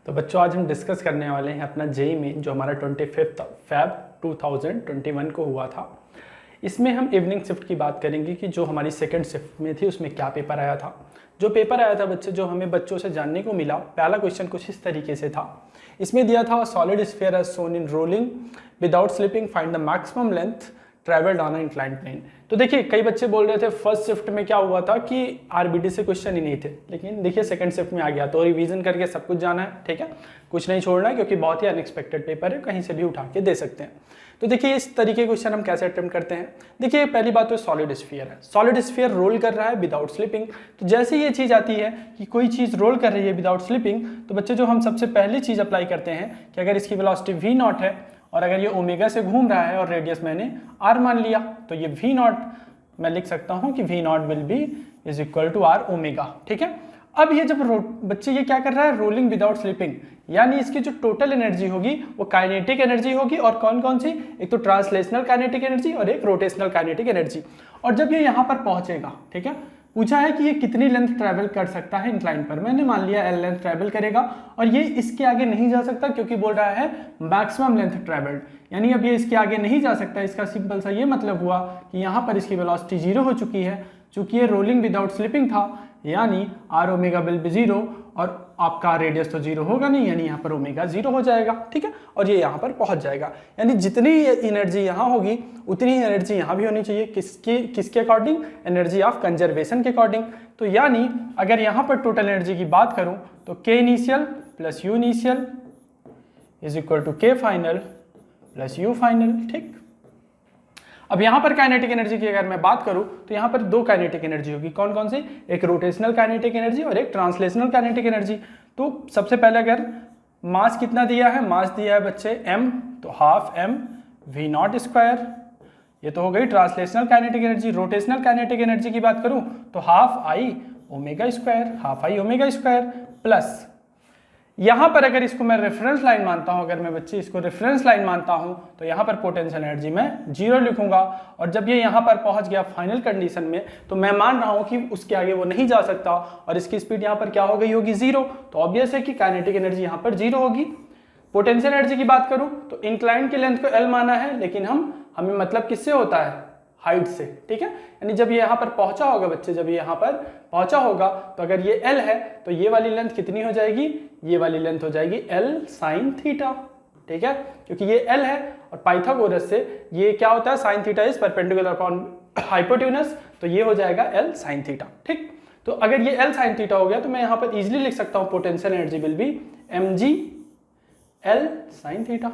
तो बच्चों आज हम डिस्कस करने वाले हैं अपना जेईई मेन जो हमारा 25 Feb 2021 को हुआ था। इसमें हम इवनिंग शिफ्ट की बात करेंगे कि जो हमारी सेकंड शिफ्ट में थी उसमें क्या पेपर आया था। जो पेपर आया था बच्चे, जो हमें बच्चों से जानने को मिला, पहला क्वेश्चन कुछ इस तरीके से था। इसमें दिया था solid sphere as shown in rolling without slipping, find the maximum length travelled on inclined plane. तो देखिए कई बच्चे बोल रहे थे फर्स्ट शिफ्ट में क्या हुआ था कि आरबीटी से क्वेश्चन ही नहीं थे, लेकिन देखिए सेकंड शिफ्ट में आ गया। तो रिवीजन करके सब कुछ जाना है, ठीक है, कुछ नहीं छोड़ना है क्योंकि बहुत ही अनएक्सपेक्टेड पेपर है, कहीं से भी उठा के दे सकते हैं। तो देखिए इस तरीके के क्वेश्चन हम कैसे अटेम्प्ट करते हैं। देखिए पहली बात तो सॉलिड स्फीयर है, सॉलिड स्फीयर रोल कर रहा है विदाउट स्लिपिंग। तो जैसे ये चीज आती है कि कोई चीज रोल कर रही है विदाउट स्लिपिंग, तो बच्चे जो हम सबसे पहली चीज अप्लाई करते हैं कि अगर इसकी वेलोसिटी v नॉट है और अगर ये ओमेगा से घूम रहा है और रेडियस मैंने r मान लिया, तो ये v नॉट मैं लिख सकता हूं कि v naught will be is equal to r omega, ठीक है। अब ये जब बच्चे ये क्या कर रहा है, रोलिंग विदाउट स्लिपिंग, यानी इसकी जो टोटल एनर्जी होगी वो काइनेटिक एनर्जी होगी। और कौन कौन सी, एक तो ट्रांसलेशनल काइनेटिक एनर्जी और एक रोटेशनल काइनेटिक एनर्जी। और जब ये यहाँ पर पहुंचेगा, ठीक है, पूछा है कि ये कितनी लेंथ ट्रैवल कर सकता है इंक्लाइन पर, मैंने मान लिया l लेंथ ट्रैवल करेगा और ये इसके आगे नहीं जा सकता क्योंकि बोल रहा है मैक्सिमम लेंथ ट्रैवल्ड, यानी अब ये इसके आगे नहीं जा सकता। इसका सिंपल सा ये मतलब हुआ कि यहाँ पर इसकी वेलोसिटी 0 हो चुकी है। चूंकि ये रोलिंग विदाउट स्लिपिंग था, यानी r ओमेगा विल बी 0 और आपका रेडियस तो 0 होगा नहीं, यानी यहाँ पर ओमेगा 0 हो जाएगा, ठीक है, और ये यहाँ पर पहुंच जाएगा। यानी जितनी एनर्जी यहाँ होगी उतनी ही एनर्जी यहाँ भी होनी चाहिए। किसके अकॉर्डिंग, एनर्जी ऑफ कंजर्वेशन के अकॉर्डिंग। तो यानी अगर यहाँ पर टोटल एनर्जी की बात करूँ तो K initial plus U initial is equal to K final plus U final, ठीक। अब यहाँ पर काइनेटिक एनर्जी की अगर मैं बात करूं तो यहाँ पर दो काइनेटिक एनर्जी होगी। कौन कौन सी, एक रोटेशनल काइनेटिक एनर्जी और एक ट्रांसलेशनल काइनेटिक एनर्जी। तो सबसे पहले अगर मास कितना दिया है, मास दिया है बच्चे m, तो half m v not square, ये तो हो गई translational kinetic energy. Rotational kinetic energy की बात करूं तो half i omega square, half i omega square plus यहाँ पर अगर इसको मैं रेफरेंस लाइन मानता हूँ, अगर मैं बच्चे इसको रेफरेंस लाइन मानता हूँ तो यहाँ पर पोटेंशियल एनर्जी मैं 0 लिखूंगा। और जब ये यहाँ पर पहुँच गया फाइनल कंडीशन में, तो मैं मान रहा हूँ कि उसके आगे वो नहीं जा सकता और इसकी स्पीड यहाँ पर क्या हो गई होगी, 0। तो ऑब्वियस है कि काइनेटिक एनर्जी यहाँ पर 0 होगी। पोटेंशियल एनर्जी की बात करूँ तो इंक्लाइन की लेंथ को L माना है, लेकिन हमें मतलब किससे होता है, हाइट से, ठीक है। यानी जब ये यहाँ पर पहुंचा होगा बच्चे, जब ये यहाँ पर पहुंचा होगा तो अगर ये L है तो ये वाली लेंथ कितनी हो जाएगी, ये वाली लेंथ हो जाएगी L साइन थीटा, ठीक है, क्योंकि ये L है और पाइथागोरस से ये क्या होता है, sine theta is perpendicular upon hypotenuse, तो ये हो जाएगा L साइन थीटा, ठीक। तो अगर ये L साइन थीटा हो गया तो मैं यहाँ पर इजिली लिख सकता हूँ potential energy will be mg L sine theta,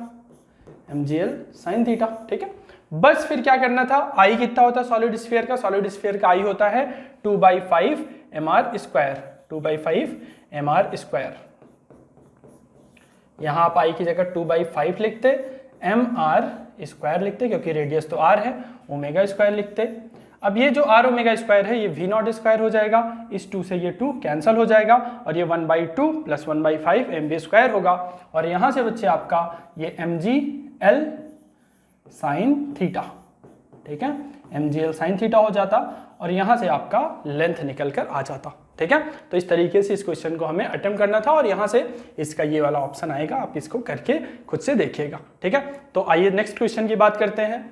mg L sine theta, ठीक है। बस फिर क्या करना था, आई कितना होता है सॉलिड स्फीयर का, सॉलिड स्फीयर का आई होता है 2/5 mr स्क्वायर, 2/5 mr स्क्वायर। यहां आप आई की जगह 2/5 लिखते, mr स्क्वायर लिखते क्योंकि रेडियस तो r है, ओमेगा स्क्वायर लिखते। अब ये जो r ओमेगा स्क्वायर है ये v नॉट स्क्वायर हो जाएगा, इस 2 से ये 2 कैंसिल हो जाएगा और ये 1/2 प्लस 1/5 mv स्क्वायर होगा। और यहां से बच्चे आपका ये mg L साइन थीटा, ठीक है, mgl साइन थीटा हो जाता और यहां से आपका लेंथ निकल कर आ जाता, ठीक है। तो इस तरीके से इस क्वेश्चन को हमें अटेम्प्ट करना था और यहां से इसका ये वाला ऑप्शन आएगा, आप इसको करके खुद से देखिएगा, ठीक है। तो आइए नेक्स्ट क्वेश्चन की बात करते हैं।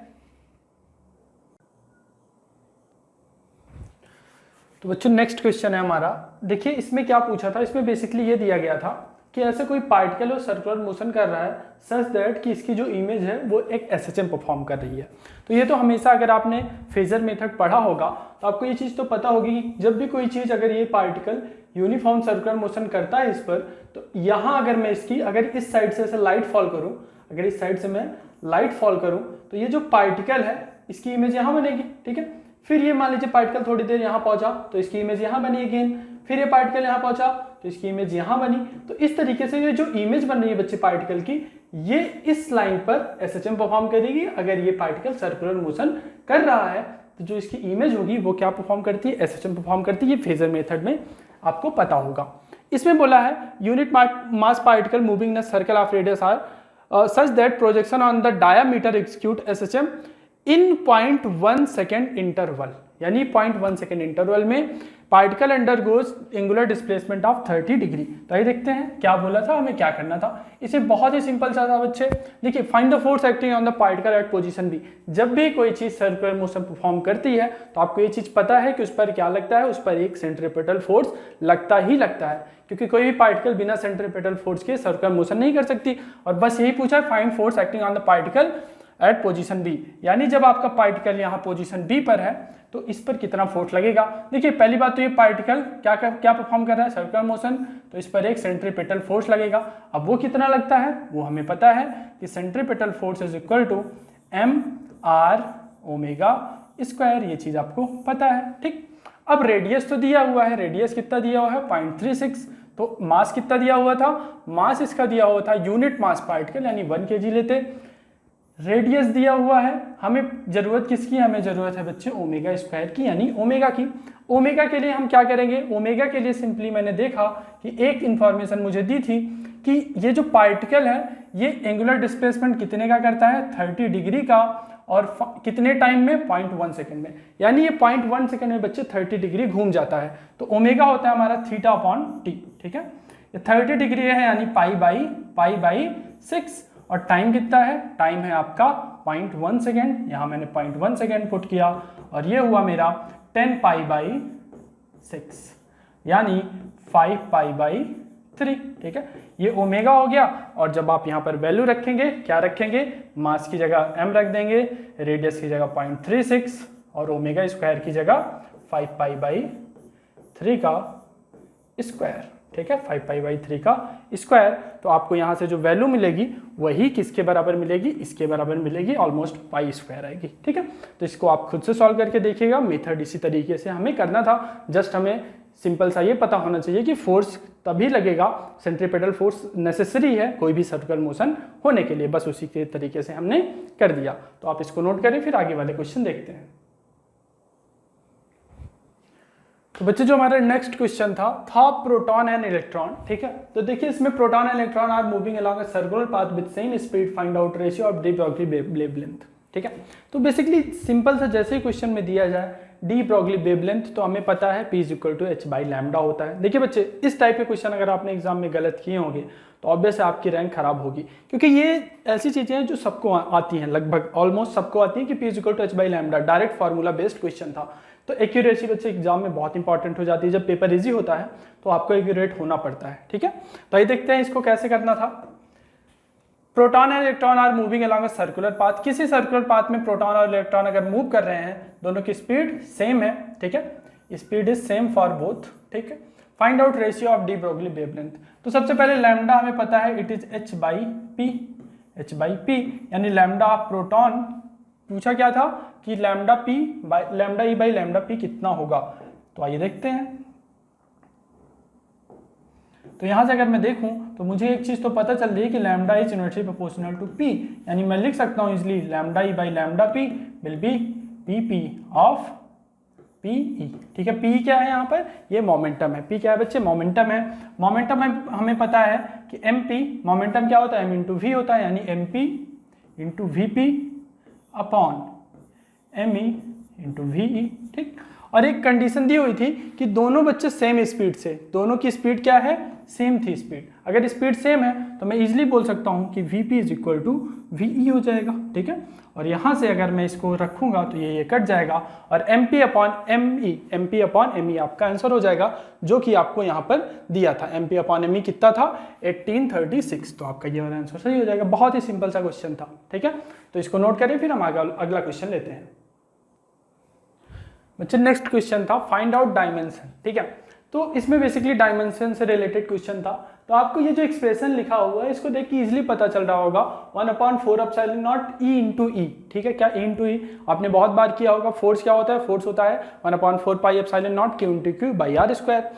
तो बच्चों नेक्स्ट क्वेश्चन है हमारा, देखिए इसमें क्या पूछा था, इसमें बेसिकली ये दिया गया था कि ऐसे कोई पार्टिकल और सर्कुलर मोशन कर रहा है सच दैट कि इसकी जो इमेज है वो एक एसएचएम परफॉर्म कर रही है। तो ये तो हमेशा अगर आपने फेजर मेथड पढ़ा होगा तो आपको ये चीज़ तो पता होगी कि जब भी कोई चीज़, अगर ये पार्टिकल यूनिफॉर्म सर्कुलर मोशन करता है इस पर, तो यहाँ अगर मैं इसकी, अगर इस साइड से ऐसे लाइट फॉल करूँ, अगर इस साइड से मैं लाइट फॉल करूँ तो ये जो पार्टिकल है इसकी इमेज यहाँ बनेगी, ठीक है। फिर ये मान लीजिए पार्टिकल थोड़ी देर यहाँ पहुंचा तो इसकी इमेज यहाँ बनी अगेन, फिर ये पार्टिकल यहाँ पहुंचा तो इसकी इमेज यहाँ बनी। तो इस तरीके से ये जो इमेज बन रही है बच्चे पार्टिकल की, ये इस लाइन पर एसएचएम परफॉर्म करेगी। अगर ये पार्टिकल सर्कुलर मोशन कर रहा है तो जो इसकी इमेज होगी वो क्या परफॉर्म करती है, एसएचएम परफॉर्म करती है। ये फेजर मेथड में आपको पता होगा। इसमें बोला है unit mass particle moving in a circle of radius R such that projection on the diameter execute SHM in 0.1 second interval, यानी 0.1 सेकेंड इंटरवल में particle undergoes angular displacement of 30 degree. तो ये देखते हैं क्या बोला था, हमें क्या करना था। इसे बहुत ही सिंपल सा था बच्चे, देखिए find the force acting on the particle at position B. जब भी कोई चीज सर्कुलर मोशन परफॉर्म करती है तो आपको ये चीज पता है कि उस पर क्या लगता है, उस पर एक सेंट्रीपिटल फोर्स लगता ही लगता है, क्योंकि कोई भी पार्टिकल बिना सेंट्रीपिटल फोर्स के सर्कुलर मोशन नहीं कर सकती। और बस यही पूछा है, find force acting on the particle at position B, यानी जब आपका पार्टिकल यहाँ पोजीशन बी पर है तो इस पर कितना फोर्स लगेगा। देखिए पहली बात तो ये पार्टिकल क्या परफॉर्म कर रहा है, सर्कुलर मोशन, तो इस पर एक सेंट्रीपिटल फोर्स लगेगा। अब वो कितना लगता है वो हमें पता है कि centripetal force is equal to mr omega square, ये चीज आपको पता है। ठीक, अब रेडियस तो दिया हुआ है, रेडियस कितना दिया हुआ है 0.36, तो मास कितना दिया हुआ था, मास इसका दिया हुआ था यूनिट मास पार्टिकल यानी 1 kg लेते। रेडियस दिया हुआ है, हमें जरूरत किसकी, हमें जरूरत है बच्चे ओमेगा स्क्वायर की यानी ओमेगा की। ओमेगा के लिए हम क्या करेंगे, ओमेगा के लिए सिंपली मैंने देखा कि एक इंफॉर्मेशन मुझे दी थी कि ये जो पार्टिकल है ये एंगुलर डिस्प्लेसमेंट कितने का करता है 30 डिग्री का, और कितने टाइम में 0.1 सेकेंड में, यानी ये 0.1 सेकेंड में बच्चे 30 डिग्री घूम जाता है। तो ओमेगा होता है हमारा थीटा अपॉन टी। ठीक है, ये 30 डिग्री है यानी पाई बाई 6, और टाइम कितना है, टाइम है आपका 0.1 सेकेंड, यहाँ मैंने 0.1 सेकेंड पुट किया और ये हुआ मेरा 10 पाई बाई 6 यानी 5 पाई बाई 3। ठीक है, ये ओमेगा हो गया। और जब आप यहाँ पर वैल्यू रखेंगे, क्या रखेंगे, मास की जगह m रख देंगे, रेडियस की जगह 0.36 और ओमेगा स्क्वायर की जगह 5 पाई बाई 3 का स्क्वायर। ठीक है, 5 पाई बाई 3 का स्क्वायर। तो आपको यहाँ से जो वैल्यू मिलेगी वही किसके बराबर मिलेगी, इसके बराबर मिलेगी, ऑलमोस्ट पाई स्क्वायर आएगी। ठीक है, तो इसको आप खुद से सॉल्व करके देखिएगा, मेथड इसी तरीके से हमें करना था। जस्ट हमें सिंपल सा ये पता होना चाहिए कि फोर्स तभी लगेगा, सेंट्रीपिटल फोर्स नेसेसरी है कोई भी सर्कुलर मोशन होने के लिए, बस उसी के तरीके से हमने कर दिया। तो आप इसको नोट करें, फिर आगे वाले क्वेश्चन देखते हैं। तो बच्चे जो हमारा नेक्स्ट क्वेश्चन था प्रोटॉन एंड इलेक्ट्रॉन। ठीक है, तो देखिए इसमें proton and electron are moving along a circular path with same speed, find out ratio of de Broglie wavelength. ठीक है, तो बेसिकली सिंपल सा जैसे ही क्वेश्चन में दिया जाए डी ब्रोगली वेवलेंथ, तो हमें पता है P is equal to h by lambda होता है। देखिए बच्चे इस टाइप के क्वेश्चन अगर आपने एग्जाम में गलत किए होंगे तो ऑब्वियस है आपकी रैंक खराब होगी, क्योंकि ये ऐसी चीजें हैं जो सबको आती हैं, लगभग ऑलमोस्ट सबको आती हैं कि P is equal to h by lambda, direct formula based question था। तो एक्यूरेसी बच्चे एग्जाम में बहुत इंपॉर्टेंट हो जाती है, जब पेपर इजी होता है तो आपको एक्यूरेट होना पड़ता है। ठीक है, तो ये देखते हैं इसको कैसे करना था। Proton and electron are moving along a circular path, किसी सर्कुलर पाथ में प्रोटॉन और इलेक्ट्रॉन अगर मूव कर रहे हैं, दोनों की स्पीड सेम है। ठीक है, speed is same for both. ठीक है, find out ratio of de Broglie wavelength. तो सबसे पहले लैम्डा हमें पता है it is h by P, यानी लैम्डा ऑफ प्रोटॉन, पूछा क्या था कि lambda E by lambda P कितना होगा, तो आइए देखते हैं। तो यहां से अगर मैं देखूं तो मुझे एक चीज तो पता चल रही है कि lambda is inversely proportional to P, यानी मैं लिख सकता हूं easily lambda E by lambda P will be P of P E. ठीक है, पी क्या है यहाँ पर, ये मोमेंटम है। पी क्या है बच्चे, मोमेंटम है। मोमेंटम हमें पता है कि एम पी, मोमेंटम क्या होता है, एम इंटू वी होता है, यानी M P into V P upon M E into V E. ठीक, और एक कंडीशन दी हुई थी कि दोनों बच्चे सेम स्पीड से, दोनों की स्पीड क्या है, सेम थी स्पीड। अगर स्पीड सेम है तो मैं इजीली बोल सकता हूं कि Vp is equal to Ve हो जाएगा। ठीक है, और यहां से अगर मैं इसको रखूंगा तो ये कट जाएगा और Mp अपॉन Me आपका आंसर हो जाएगा, जो कि आपको यहाँ पर दिया था। Mp अपॉन Me कितना था 1836, तो आपका ये वाला आंसर सही हो जाएगा। बहुत ही सिंपल सा क्वेश्चन था। ठीक है, तो इसको नोट करें, फिर हम अगला क्वेश्चन लेते हैं। बच्चे नेक्स्ट क्वेश्चन था फाइंड आउट डायमेंशन। ठीक है, तो इसमें बेसिकली डायमेंशन से रिलेटेड क्वेश्चन था। तो आपको ये जो एक्सप्रेशन लिखा हुआ है इसको देख के इजिली पता चल रहा होगा 1/4 एप्सिलॉन नॉट ई इंटू ई। ठीक है, क्या ई इंटू ई आपने बहुत बार किया होगा। फोर्स क्या होता है, फोर्स होता है 1/4 pi epsilon naught Q into Q by R square.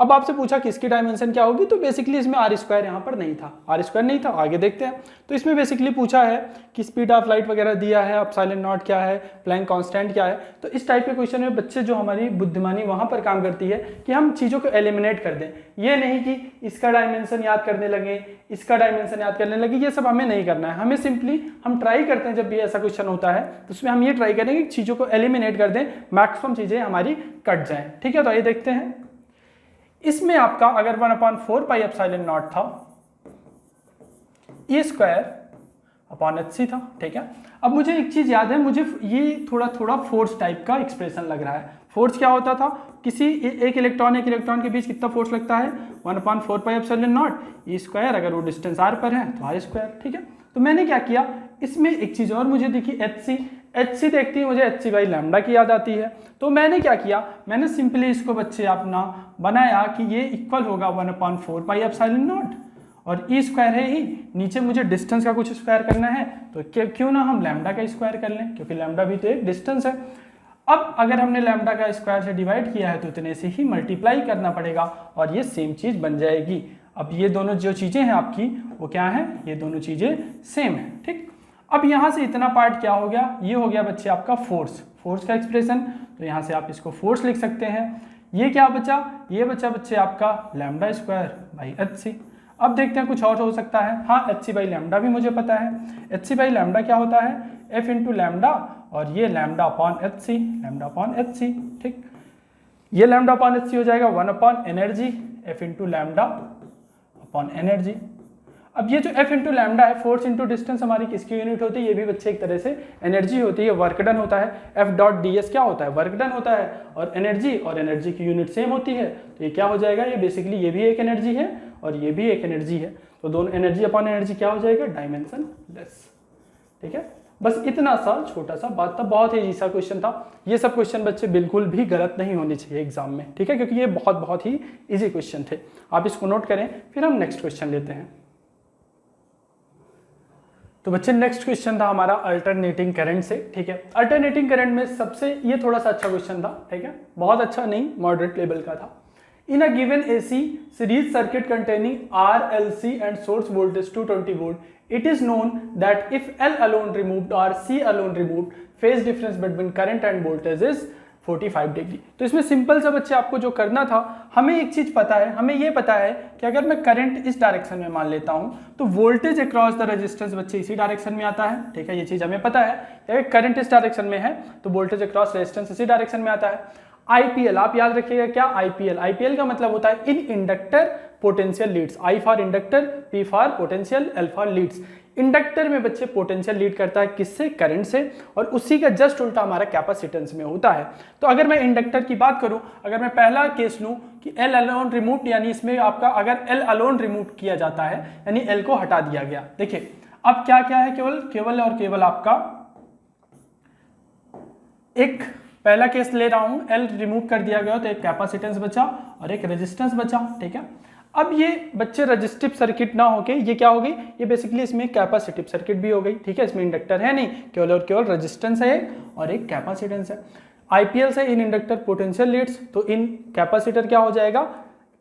अब आपसे पूछा कि इसकी डायमेंशन क्या होगी, तो बेसिकली इसमें आर स्क्वायर यहाँ पर नहीं था, आर स्क्वायर नहीं था, आगे देखते हैं। तो इसमें बेसिकली पूछा है कि स्पीड ऑफ लाइट वगैरह दिया है, एप्सिलॉन नॉट क्या है, प्लैंक कांस्टेंट क्या है। तो इस टाइप के क्वेश्चन में बच्चे जो हमारी बुद्धिमानी वहाँ पर काम करती है कि हम चीज़ों को एलिमिनेट कर दें, ये नहीं कि इसका डायमेंशन याद करने लगे, इसका डायमेंशन याद करने लगे, ये सब हमें नहीं करना है। हमें सिंपली हम ट्राई करते हैं जब भी ऐसा क्वेश्चन होता है तो उसमें हम ये ट्राई करेंगे कि चीज़ों को एलिमिनेट कर दें, मैक्सिमम चीज़ें हमारी कट जाएं। ठीक है, तो ये देखते हैं। इसमें आपका अगर 1/4 पाई एप्सिलॉन नॉट था, ए स्क्वायर अपॉन एच सी था। ठीक है, अब मुझे एक चीज याद है, मुझे ये थोड़ा थोड़ा फोर्स टाइप का एक्सप्रेशन लग रहा है। फोर्स क्या होता था, किसी एक इलेक्ट्रॉन के बीच कितना फोर्स लगता है, 1/4 pi epsilon not a square, अगर वो डिस्टेंस आर पर है तो आर स्क्वायर। ठीक है, तो मैंने क्या किया, इसमें एक चीज और मुझे दिखी, एच सी देखती है मुझे एच सी बाई लैम्डा की याद आती है। तो मैंने क्या किया, मैंने सिंपली इसको बच्चे अपना बनाया कि ये इक्वल होगा 1/4 पाई एप्सिलॉन नॉट, और ई स्क्वायर है ही, नीचे मुझे डिस्टेंस का कुछ स्क्वायर करना है तो क्यों ना हम लैम्डा का स्क्वायर कर लें, क्योंकि लैम्डा भी तो एक डिस्टेंस है। अब अगर हमने लैम्डा का स्क्वायर से डिवाइड किया है तो इतने से ही मल्टीप्लाई करना पड़ेगा और ये सेम चीज बन जाएगी। अब ये दोनों जो चीजें हैं आपकी वो क्या है, ये दोनों चीजें सेम है। ठीक, अब यहाँ से इतना पार्ट क्या हो गया, ये हो गया बच्चे आपका फोर्स का एक्सप्रेशन, तो यहाँ से आप इसको फोर्स लिख सकते हैं। ये क्या बचा, ये बचा बच्चे आपका lambda square by H C. अब देखते हैं कुछ और हो सकता है। हाँ, एच सी बाई लैम्डा भी मुझे पता है। एच सी बाई लैम्डा क्या होता है, एफ इंटू लैम्डा, और ये lambda upon H C, lambda upon H C. ठीक, ये लैम्डा अपॉन एच सी हो जाएगा 1 upon energy, F into lambda upon energy. अब ये जो एफ इंटू लैम्डा है, फोर्स इंटू डिस्टेंस हमारी किसकी यूनिट होती है, ये भी बच्चे एक तरह से एनर्जी होती है, वर्क डन होता है। एफ डॉट डी एस क्या होता है, वर्क डन होता है, और एनर्जी की यूनिट सेम होती है। तो ये क्या हो जाएगा, ये बेसिकली ये भी एक एनर्जी है और ये भी एक एनर्जी है, तो दोनों एनर्जी अपॉन एनर्जी क्या हो जाएगा, डायमेंशन लेस। ठीक है, बस इतना सा छोटा सा बात था, बहुत ही इजी सा क्वेश्चन था। ये सब क्वेश्चन बच्चे बिल्कुल भी गलत नहीं होने चाहिए एग्जाम में, ठीक है, क्योंकि ये बहुत ही इजी क्वेश्चन थे। आप इसको नोट करें, फिर हम नेक्स्ट क्वेश्चन लेते हैं। तो बच्चे नेक्स्ट क्वेश्चन था हमारा अल्टरनेटिंग करंट से। ठीक है, अल्टरनेटिंग करंट में सबसे ये थोड़ा सा अच्छा क्वेश्चन था। ठीक है, बहुत अच्छा नहीं, मॉडरेट लेवल का था। In a given AC series circuit containing R, L, C and source voltage 220 volt, it is known that if L alone removed or C alone removed, phase difference between current and voltage is 45 degree. तो इसमें simple सा बच्चे आपको जो करना था, हमें एक चीज पता है, हमें ये पता है कि अगर मैं करंट इस डायरेक्शन में मान लेता हूं तो वोल्टेज अक्रॉस द रेजिस्टेंस बच्चे इसी डायरेक्शन में आता है। ठीक है, ये चीज हमें पता है कि अगर करंट इस डायरेक्शन में है तो वोल्टेज अक्रॉस रेजिस्टेंस इसी डायरेक्शन में आता है। आईपीएल आप याद रखिएगा, क्या आईपीएल का मतलब होता है in inductor potential leads. I for inductor, P for potential, L for leads. Inductor में बच्चे पोटेंशियल लीड करता है किससे, करंट से, और उसी का जस्ट उल्टा हमारा कैपेसिटेंस में होता है। तो अगर मैं इंडक्टर की बात करूं, अगर मैं पहला केस लूं कि एल अलोन रिमूव, यानी इसमें आपका अगर एल अलोन रिमूव किया जाता है यानी एल को हटा दिया गया। देखिए अब क्या क्या है, केवल और केवल आपका एक पहला केस ले रहा हूं, एल रिमूव कर दिया गया तो एक कैपेसिटेंस बचा और एक रेजिस्टेंस बचा। ठीक है, अब ये बच्चे रेजिस्टिव सर्किट ना होके ये क्या हो गई, ये बेसिकली इसमें कैपेसिटिव सर्किट भी हो गई। ठीक है, इसमें इंडक्टर है नहीं, केवल और केवल रेजिस्टेंस है और एक कैपेसिटेंस है। आईपीएल से इन इंडक्टर पोटेंशियल लीड्स, तो इन कैपेसिटर क्या हो जाएगा,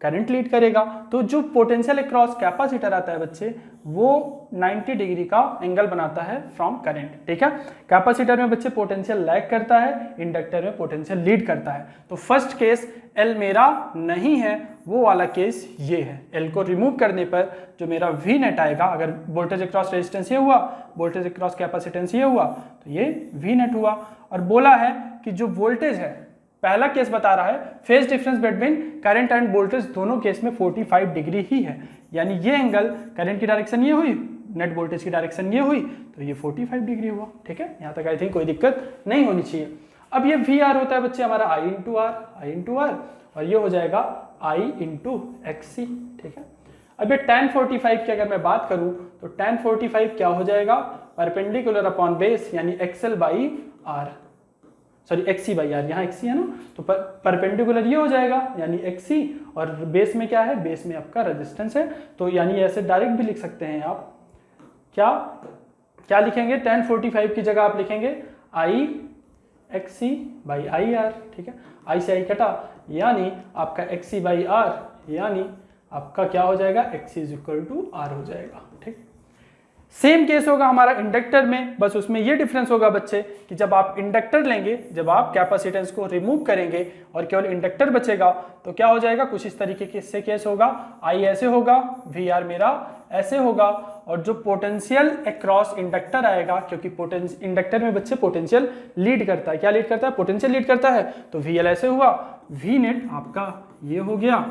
करंट लीड करेगा। तो जो पोटेंशियल अक्रॉस कैपेसिटर आता है बच्चे, वो 90 डिग्री का एंगल बनाता है फ्रॉम करंट। ठीक है, कैपेसिटर में बच्चे पोटेंशियल लैग करता है, इंडक्टर में पोटेंशियल लीड करता है। तो फर्स्ट केस एल मेरा नहीं है, वो वाला केस ये है। एल को रिमूव करने पर जो मेरा वी नेट आएगा, अगर वोल्टेज अक्रॉस रेजिस्टेंस ये हुआ, वोल्टेज अक्रॉस कैपेसिटेंस ये हुआ, तो ये वी नेट हुआ। और बोला है कि जो वोल्टेज है, पहला केस बता रहा है phase difference between current end voltage दोनों केस में 45 डिग्री ही है, यानी ये एंगल करंट की डायरेक्शन ये हुई, नेट वोल्टेज की डायरेक्शन ये हुई, तो ये 45 डिग्री हुआ। ठीक है, यहाँ तक आई थिंक कोई दिक्कत नहीं होनी चाहिए। अब ये वी आर होता है बच्चे हमारा आई इंटू आर, और ये हो जाएगा आई इंटू एक्सी। ठीक है, अब ये tan 45 की अगर मैं बात करूं तो tan 45 क्या हो जाएगा, परपेंडिकुलर अपॉन बेस, यानी XL by R, sorry XC by R, यहाँ एक्सी है ना, तो परपेंडिकुलर ये हो जाएगा यानी एक्सी, और बेस में क्या है, बेस में आपका रेजिस्टेंस है। तो यानी ऐसे डायरेक्ट भी लिख सकते हैं आप, क्या लिखेंगे, tan 45 की जगह आप लिखेंगे आई एक्सी बाई आई आर। ठीक है, आई से आई कटा, यानी आपका एक्सी बाई आर यानी आपका क्या हो जाएगा, x is equal to R हो जाएगा। ठीक, सेम केस होगा हमारा इंडक्टर में, बस उसमें ये डिफरेंस होगा बच्चे कि जब आप इंडक्टर लेंगे, जब आप कैपेसिटेंस को रिमूव करेंगे और केवल इंडक्टर बचेगा तो क्या हो जाएगा, कुछ इस तरीके से केस होगा, आई ऐसे होगा, वी आर मेरा ऐसे होगा, और जो पोटेंशियल अक्रॉस इंडक्टर आएगा, क्योंकि इंडक्टर में बच्चे पोटेंशियल लीड करता है, क्या लीड करता है, पोटेंशियल लीड करता है, तो वी एल ऐसे हुआ, वी नेट आपका ये हो गया,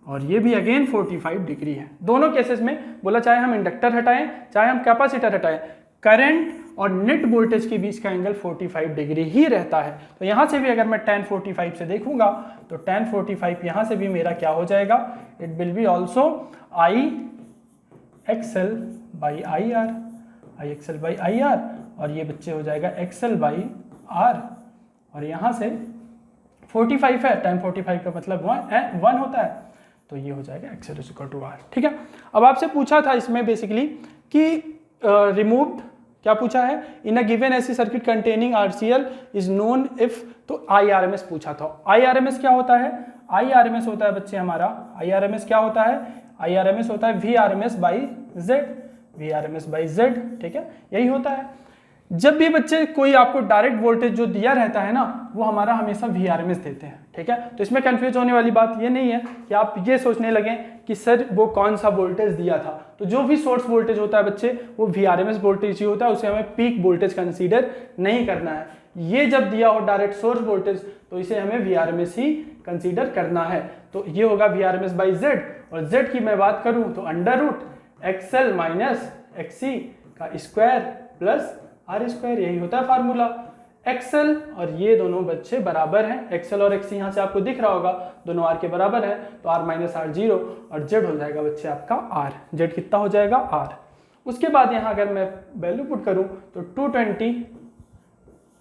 और ये भी अगेन 45 डिग्री है। दोनों केसेस में बोला चाहे हम इंडक्टर हटाएं चाहे हम कैपेसिटर हटाएं, करंट और नेट वोल्टेज के बीच का एंगल 45 डिग्री ही रहता है। तो यहां से भी अगर मैं tan 45 से देखूंगा तो tan 45 यहां से भी मेरा क्या हो जाएगा, it will B also I XL by I R, I XL by I R, और ये बच्चे हो जाएगा एक्सएल बाई आर, और यहां से 45 है, tan 45 का मतलब 1 होता है, तो ये हो जाएगा XL is equal to R. ठीक है, अब आपसे पूछा था इसमें बेसिकली कि रिमूव्ड क्या पूछा है, इन अ गिवन ऐसी circuit containing RCL is known if, तो आईआरएमएस पूछा था। आईआरएमएस क्या होता है, आईआरएमएस होता है बच्चे हमारा, आईआरएमएस क्या होता है, आईआरएमएस होता है V RMS by Z, V RMS by Z. ठीक है, यही होता है। जब भी बच्चे कोई आपको डायरेक्ट वोल्टेज जो दिया रहता है ना, वो हमारा हमेशा वीआरएमएस देते हैं। ठीक है, तो इसमें कंफ्यूज होने वाली बात ये नहीं है कि आप ये सोचने लगें कि सर वो कौन सा वोल्टेज दिया था। तो जो भी सोर्स वोल्टेज होता है बच्चे, वो वीआरएमएस वोल्टेज ही होता है, उसे हमें पीक वोल्टेज कंसीडर नहीं करना है। ये जब दिया हो डायरेक्ट सोर्स वोल्टेज तो इसे हमें वीआरएमएस ही कंसीडर करना है। तो ये होगा वीआरएमएस बाई जेड, और जेड की मैं बात करूं तो under root XL minus XC का स्क्वायर प्लस आर स्क्वायर, यही होता है फार्मूला। एक्सएल और ये दोनों बच्चे बराबर हैं, एक्सएल और एक्स यहाँ से आपको दिख रहा होगा, दोनों आर के बराबर है, तो आर माइनस आर 0, और जेड हो जाएगा बच्चे आपका आर, जेड कितना हो जाएगा आर। उसके बाद यहाँ अगर मैं वैल्यू पुट करूँ तो 220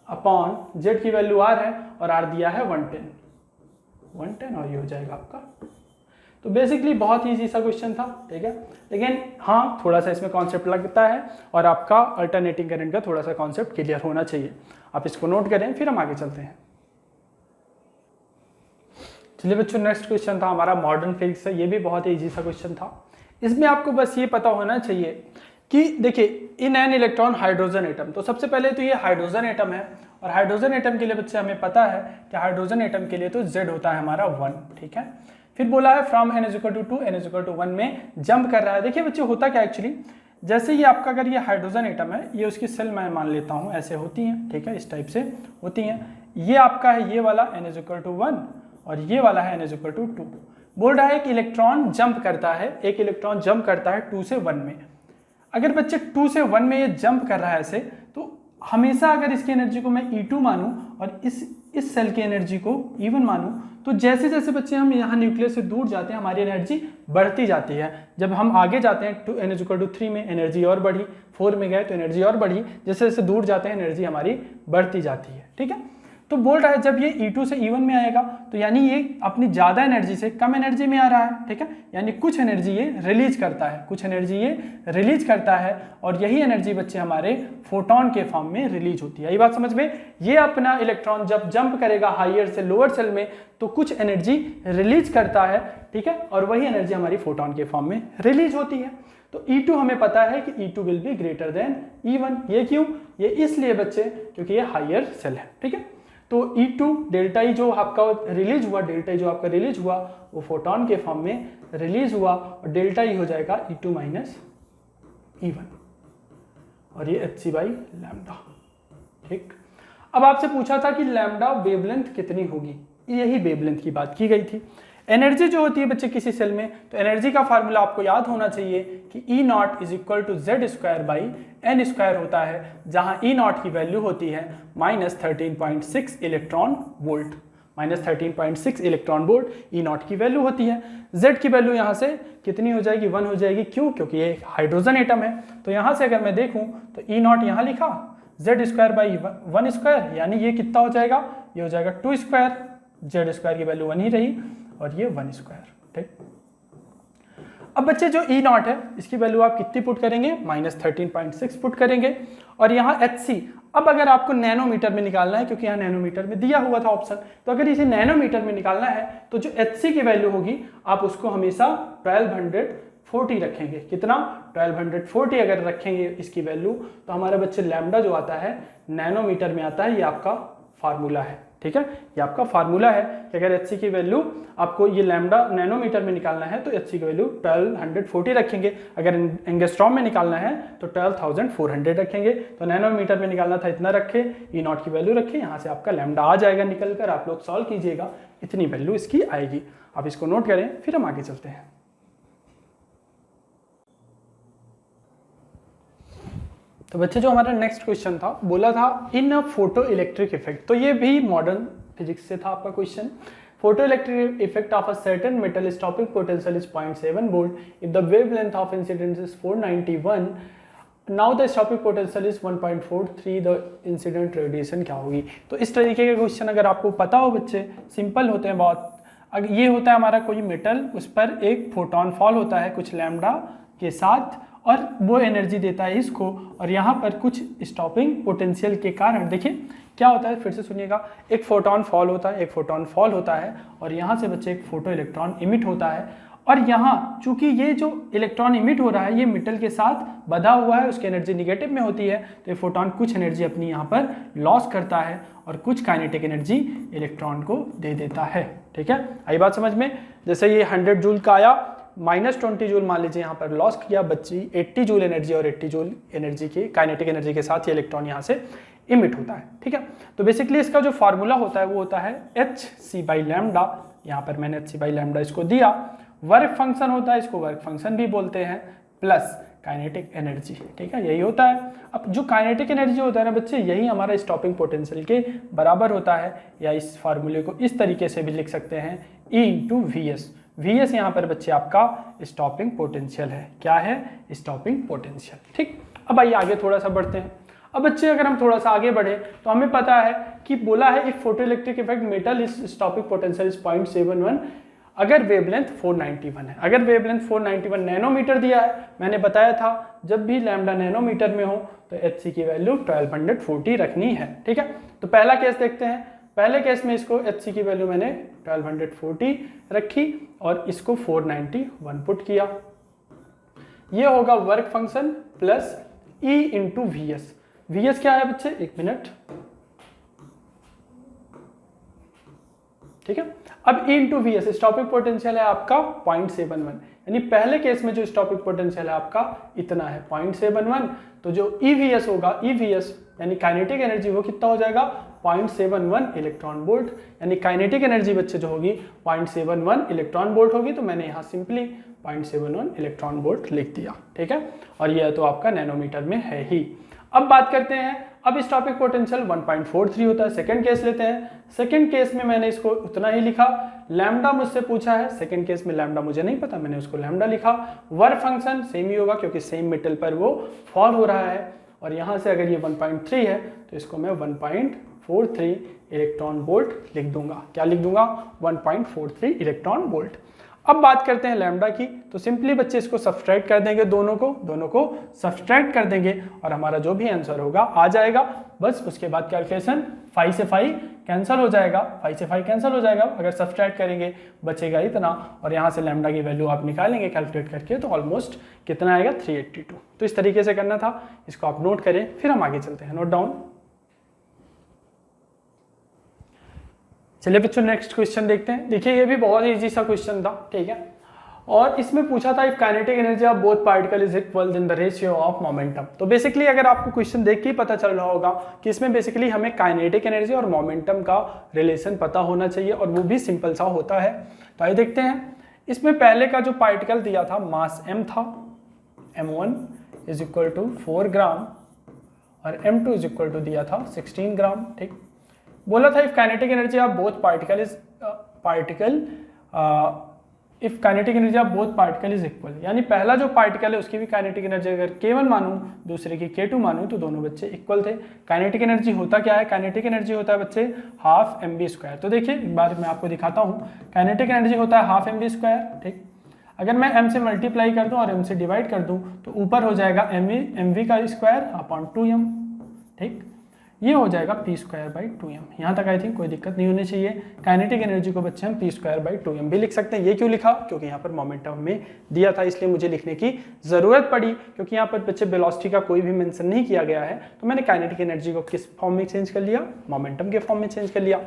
अपॉन जेड की वैल्यू आर है और आर दिया है 110, और ये हो जाएगा आपका। तो बेसिकली बहुत ही इजी सा क्वेश्चन था। ठीक है, लेकिन हाँ थोड़ा सा इसमें कॉन्सेप्ट लगता है, और आपका अल्टरनेटिंग करंट का थोड़ा सा कॉन्सेप्ट क्लियर होना चाहिए। आप इसको नोट करें, फिर हम आगे चलते हैं। चलिए बच्चों, नेक्स्ट क्वेश्चन था हमारा मॉडर्न फिजिक्स से। ये भी बहुत ही इजी सा क्वेश्चन था। इसमें आपको बस ये पता होना चाहिए कि देखिए in an electron hydrogen atom, तो सबसे पहले तो ये हाइड्रोजन एटम है, और हाइड्रोजन एटम के लिए बच्चे हमें पता है कि हाइड्रोजन एटम के लिए तो Z होता है हमारा 1। ठीक है, फिर बोला है from n equal to 2 n equal to 1 में जंप कर रहा है। देखिए बच्चे होता क्या एक्चुअली, जैसे ये आपका अगर ये हाइड्रोजन एटम है, ये उसकी सेल मैं मान लेता हूँ ऐसे होती हैं। ठीक है, इस टाइप से होती हैं। ये आपका है ये वाला n इक्वल टू 1, और ये वाला है n इक्वल टू 2। बोल रहा है एक इलेक्ट्रॉन जंप करता है, एक इलेक्ट्रॉन जंप करता है 2 से 1 में। अगर बच्चे 2 से 1 में ये जंप कर रहा है ऐसे, तो हमेशा अगर इसकी एनर्जी को मैं E2 मानूं और इस सेल की एनर्जी को E1 मानूं, तो जैसे जैसे बच्चे हम यहाँ न्यूक्लियस से दूर जाते हैं हमारी एनर्जी बढ़ती जाती है। जब हम आगे जाते हैं टू n इक्वल टू 3 में एनर्जी और बढ़ी, 4 में गए तो एनर्जी और बढ़ी, जैसे जैसे दूर जाते हैं एनर्जी हमारी बढ़ती जाती है। ठीक है, तो बोल रहा है जब ये E2 से E1 में आएगा तो यानी ये अपनी ज़्यादा एनर्जी से कम एनर्जी में आ रहा है। ठीक है, यानी कुछ एनर्जी ये रिलीज करता है, कुछ एनर्जी ये रिलीज करता है, और यही एनर्जी बच्चे हमारे फोटोन के फॉर्म में रिलीज होती है। ये बात समझ में, ये अपना इलेक्ट्रॉन जब जंप करेगा हायर से लोअर सेल में तो कुछ एनर्जी रिलीज करता है। ठीक है, और वही एनर्जी हमारी फोटोन के फॉर्म में रिलीज होती है। तो E2 हमें पता है कि E2 will be greater than E1। ये क्यों, ये इसलिए बच्चे क्योंकि ये हायर सेल है। ठीक है, तो E2 डेल्टा ई जो आपका रिलीज हुआ, डेल्टा ई जो आपका रिलीज हुआ वो फोटोन के फॉर्म में रिलीज हुआ, और डेल्टा ई हो जाएगा E2 माइनस E1, और ये hc बाई लैम्डा। ठीक, अब आपसे पूछा था कि लैम्डा वेवलेंथ कितनी होगी, यही वेवलेंथ की बात की गई थी। एनर्जी जो होती है बच्चे किसी सेल में, तो एनर्जी का फार्मूला आपको याद होना चाहिए कि E naught is equal to Z square by n square होता है, जहां E नॉट की वैल्यू होती है -13.6 electron volt. -13.6 electron volt E not की वैल्यू होती है। Z की वैल्यू यहाँ से कितनी हो जाएगी, 1 हो जाएगी। क्यों, क्योंकि ये हाइड्रोजन एटम है। तो यहाँ से अगर मैं देखूँ तो E नॉट यहाँ लिखा, Z स्क्वायर बाई 1 स्क्वायर, यानी ये कितना हो जाएगा, ये हो जाएगा 2 स्क्वायर। Z स्क्वायर की वैल्यू 1 ही रही, और ये 1 स्क्वायर। ठीक, अब बच्चे जो ई नॉट है इसकी वैल्यू आप कितनी पुट करेंगे, -13.6 पुट करेंगे। और यहाँ HC, अब अगर आपको नैनोमीटर में निकालना है, क्योंकि यहाँ नैनोमीटर में दिया हुआ था ऑप्शन, तो अगर इसे नैनोमीटर में निकालना है तो जो HC की वैल्यू होगी आप उसको हमेशा 1240 रखेंगे। कितना, 1240 अगर रखेंगे इसकी वैल्यू, तो हमारे बच्चे लैम्डा जो आता है नैनोमीटर में आता है, ये आपका फार्मूला है। ठीक है, ये आपका फार्मूला है कि अगर HC की वैल्यू आपको ये लैम्डा नैनोमीटर में निकालना है तो HC की वैल्यू 1240 रखेंगे, अगर एंगस्ट्रॉम में निकालना है तो 12400 रखेंगे। तो नैनोमीटर में निकालना था इतना रखे, ई नॉट की वैल्यू रखे, यहाँ से आपका लैम्डा आ जाएगा निकल कर, आप लोग सॉल्व कीजिएगा, इतनी वैल्यू इसकी आएगी। आप इसको नोट करें, फिर हम आगे चलते हैं। तो बच्चे जो हमारा नेक्स्ट क्वेश्चन था, बोला था इन अ फोटो इलेक्ट्रिक इफेक्ट, तो ये भी मॉडर्न फिजिक्स से था आपका question. Photo electric effect of a certain metal stopping potential is 0.7 volt if the wavelength of incidence is 491, now the stopping potential is 1.43, the incident radiation क्या होगी। तो इस तरीके के क्वेश्चन अगर आपको पता हो बच्चे, सिंपल होते हैं बहुत। अगर ये होता है हमारा कोई मेटल, उस पर एक फोटोन फॉल होता है कुछ लैम्डा के साथ, और वो एनर्जी देता है इसको, और यहाँ पर कुछ स्टॉपिंग पोटेंशियल के कारण देखिए क्या होता है, फिर से सुनिएगा, एक फोटोन फॉल होता है, एक फोटोन फॉल होता है, और यहाँ से बच्चे एक फोटो इलेक्ट्रॉन इमिट होता है, और यहाँ चूंकि ये जो इलेक्ट्रॉन इमिट हो रहा है ये मेटल के साथ बधा हुआ है, उसकी एनर्जी निगेटिव में होती है, तो ये फोटोन कुछ एनर्जी अपनी यहाँ पर लॉस करता है और कुछ काइनेटिक एनर्जी इलेक्ट्रॉन को दे देता है। ठीक है, आई बात समझ में। जैसे ये 100 जूल का आया, -20 जूल मान लीजिए यहाँ पर लॉस किया, बच्ची 80 जूल एनर्जी, और 80 जूल एनर्जी की काइनेटिक एनर्जी के साथ ये इलेक्ट्रॉन यहाँ से इमिट होता है। ठीक है, तो बेसिकली इसका जो फार्मूला होता है वो होता है hc/लैम्डा, यहाँ पर मैंने hc/लैम्डा इसको दिया, वर्क फंक्शन होता है, इसको वर्क फंक्शन भी बोलते हैं, प्लस काइनेटिक एनर्जी। ठीक है, यही होता है। अब जो काइनेटिक एनर्जी होता है ना बच्चे, यही हमारा स्टॉपिंग पोटेंशियल के बराबर होता है, या इस फार्मूले को इस तरीके से भी लिख सकते हैं, E × VS। VS यहाँ पर बच्चे आपका स्टॉपिंग पोटेंशियल है। क्या है, स्टॉपिंग पोटेंशियल। ठीक, अब आइए आगे थोड़ा सा बढ़ते हैं। अब बच्चे अगर हम थोड़ा सा आगे बढ़े तो हमें पता है कि बोला है if photo electric effect metal is stopping potential is 0.71 अगर वेवलेंथ 491 है। अगर वेवलेंथ 491 नैनोमीटर दिया है, मैंने बताया था जब भी लैम्डा नैनोमीटर में हो तो HC की वैल्यू 1240 रखनी है। ठीक है, तो पहला केस देखते हैं। पहले केस में इसको HC की वैल्यू मैंने 1240 रखी और इसको 491 पुट किया। ये होगा work function plus E × VS। VS क्या है बच्चे, एक मिनट। ठीक है, अब E × VS स्टॉपिंग पोटेंशियल है आपका 0.71, यानी पहले केस में जो स्टॉपिंग पोटेंशियल है आपका इतना है 0.71, तो जो EVS होगा, EVS यानी काइनेटिक एनर्जी, वो कितना हो जाएगा 0.71 इलेक्ट्रॉन वोल्ट, यानी काइनेटिक एनर्जी बच्चे जो होगी 0.71 इलेक्ट्रॉन वोल्ट होगी, तो मैंने यहाँ सिंपली 0.71 इलेक्ट्रॉन वोल्ट लिख दिया। ठीक है, और यह तो आपका नैनोमीटर में है ही। अब बात करते हैं, अब स्टॉपिंग पोटेंशियल 1.43 होता है। सेकंड केस लेते हैं। सेकंड केस में मैंने इसको उतना ही लिखा। लैम्डा मुझसे पूछा है, सेकंड केस में लैम्डा मुझे नहीं पता, मैंने उसको लैम्डा लिखा। वर्क फंक्शन सेम ही होगा क्योंकि सेम मेटल पर वो फॉल हो रहा है, और यहाँ से अगर ये 1.3 है तो इसको मैं 1.43 इलेक्ट्रॉन वोल्ट लिख दूंगा। क्या लिख दूंगा, 1.43 इलेक्ट्रॉन वोल्ट। अब बात करते हैं लैम्डा की, तो सिंपली बच्चे इसको सब्सट्रैक्ट कर देंगे, दोनों को सब्सट्रैक्ट कर देंगे और हमारा जो भी आंसर होगा आ जाएगा। बस उसके बाद कैलकुलेशन 5 से 5 कैंसिल हो जाएगा, 5 से 5 कैंसिल हो जाएगा। अगर सब्सट्रैक्ट करेंगे बचेगा इतना, और यहाँ से लैम्डा की वैल्यू आप निकालेंगे कैलकुलेट करके, तो ऑलमोस्ट कितना आएगा 382। तो इस तरीके से करना था, इसको आप नोट करें, फिर हम आगे चलते हैं। Note down. चलिए बच्चों नेक्स्ट क्वेश्चन देखते हैं। देखिए ये भी बहुत इजी सा क्वेश्चन था। ठीक है, और इसमें पूछा था if kinetic energy of both particle is equal then the ratio of momentum. तो बेसिकली अगर आपको क्वेश्चन देख के ही पता चल रहा होगा कि इसमें बेसिकली हमें काइनेटिक एनर्जी और मोमेंटम का रिलेशन पता होना चाहिए, और वो भी सिंपल सा होता है। तो आइए देखते हैं। इसमें पहले का जो पार्टिकल दिया था मास m था, m1 इज इक्वल टू 4 ग्राम और m2 इज इक्वल टू दिया था 16 ग्राम। ठीक, बोला था if kinetic energy of both particle is equal, यानी पहला जो पार्टिकल है उसकी भी काइनेटिक एनर्जी अगर K1 मानूं, दूसरे की K2 मानूं, तो दोनों बच्चे इक्वल थे। काइनेटिक एनर्जी होता क्या है, काइनेटिक एनर्जी होता है बच्चे ½ mv²। तो देखिए एक बार मैं आपको दिखाता हूं, काइनेटिक एनर्जी होता है ½ mv²। ठीक, अगर मैं m से मल्टीप्लाई कर दूं और m से डिवाइड कर दूं तो ऊपर हो जाएगा mv का स्क्वायर अपॉन 2m, ठीक, ये हो जाएगा p स्क्वायर बाई 2m। यहाँ तक आई थिंक कोई दिक्कत नहीं होनी चाहिए। काइनेटिक एनर्जी को बच्चे हम p स्क्वायर बाई 2m भी लिख सकते हैं। ये क्यों लिखा? क्योंकि यहाँ पर मोमेंटम हमें दिया था, इसलिए मुझे लिखने की जरूरत पड़ी, क्योंकि यहाँ पर बच्चे वेलोसिटी का कोई भी मेंशन नहीं किया गया है, तो मैंने काइनेटिक एनर्जी को किस फॉर्म में चेंज कर लिया? मोमेंटम के फॉर्म में चेंज कर लिया।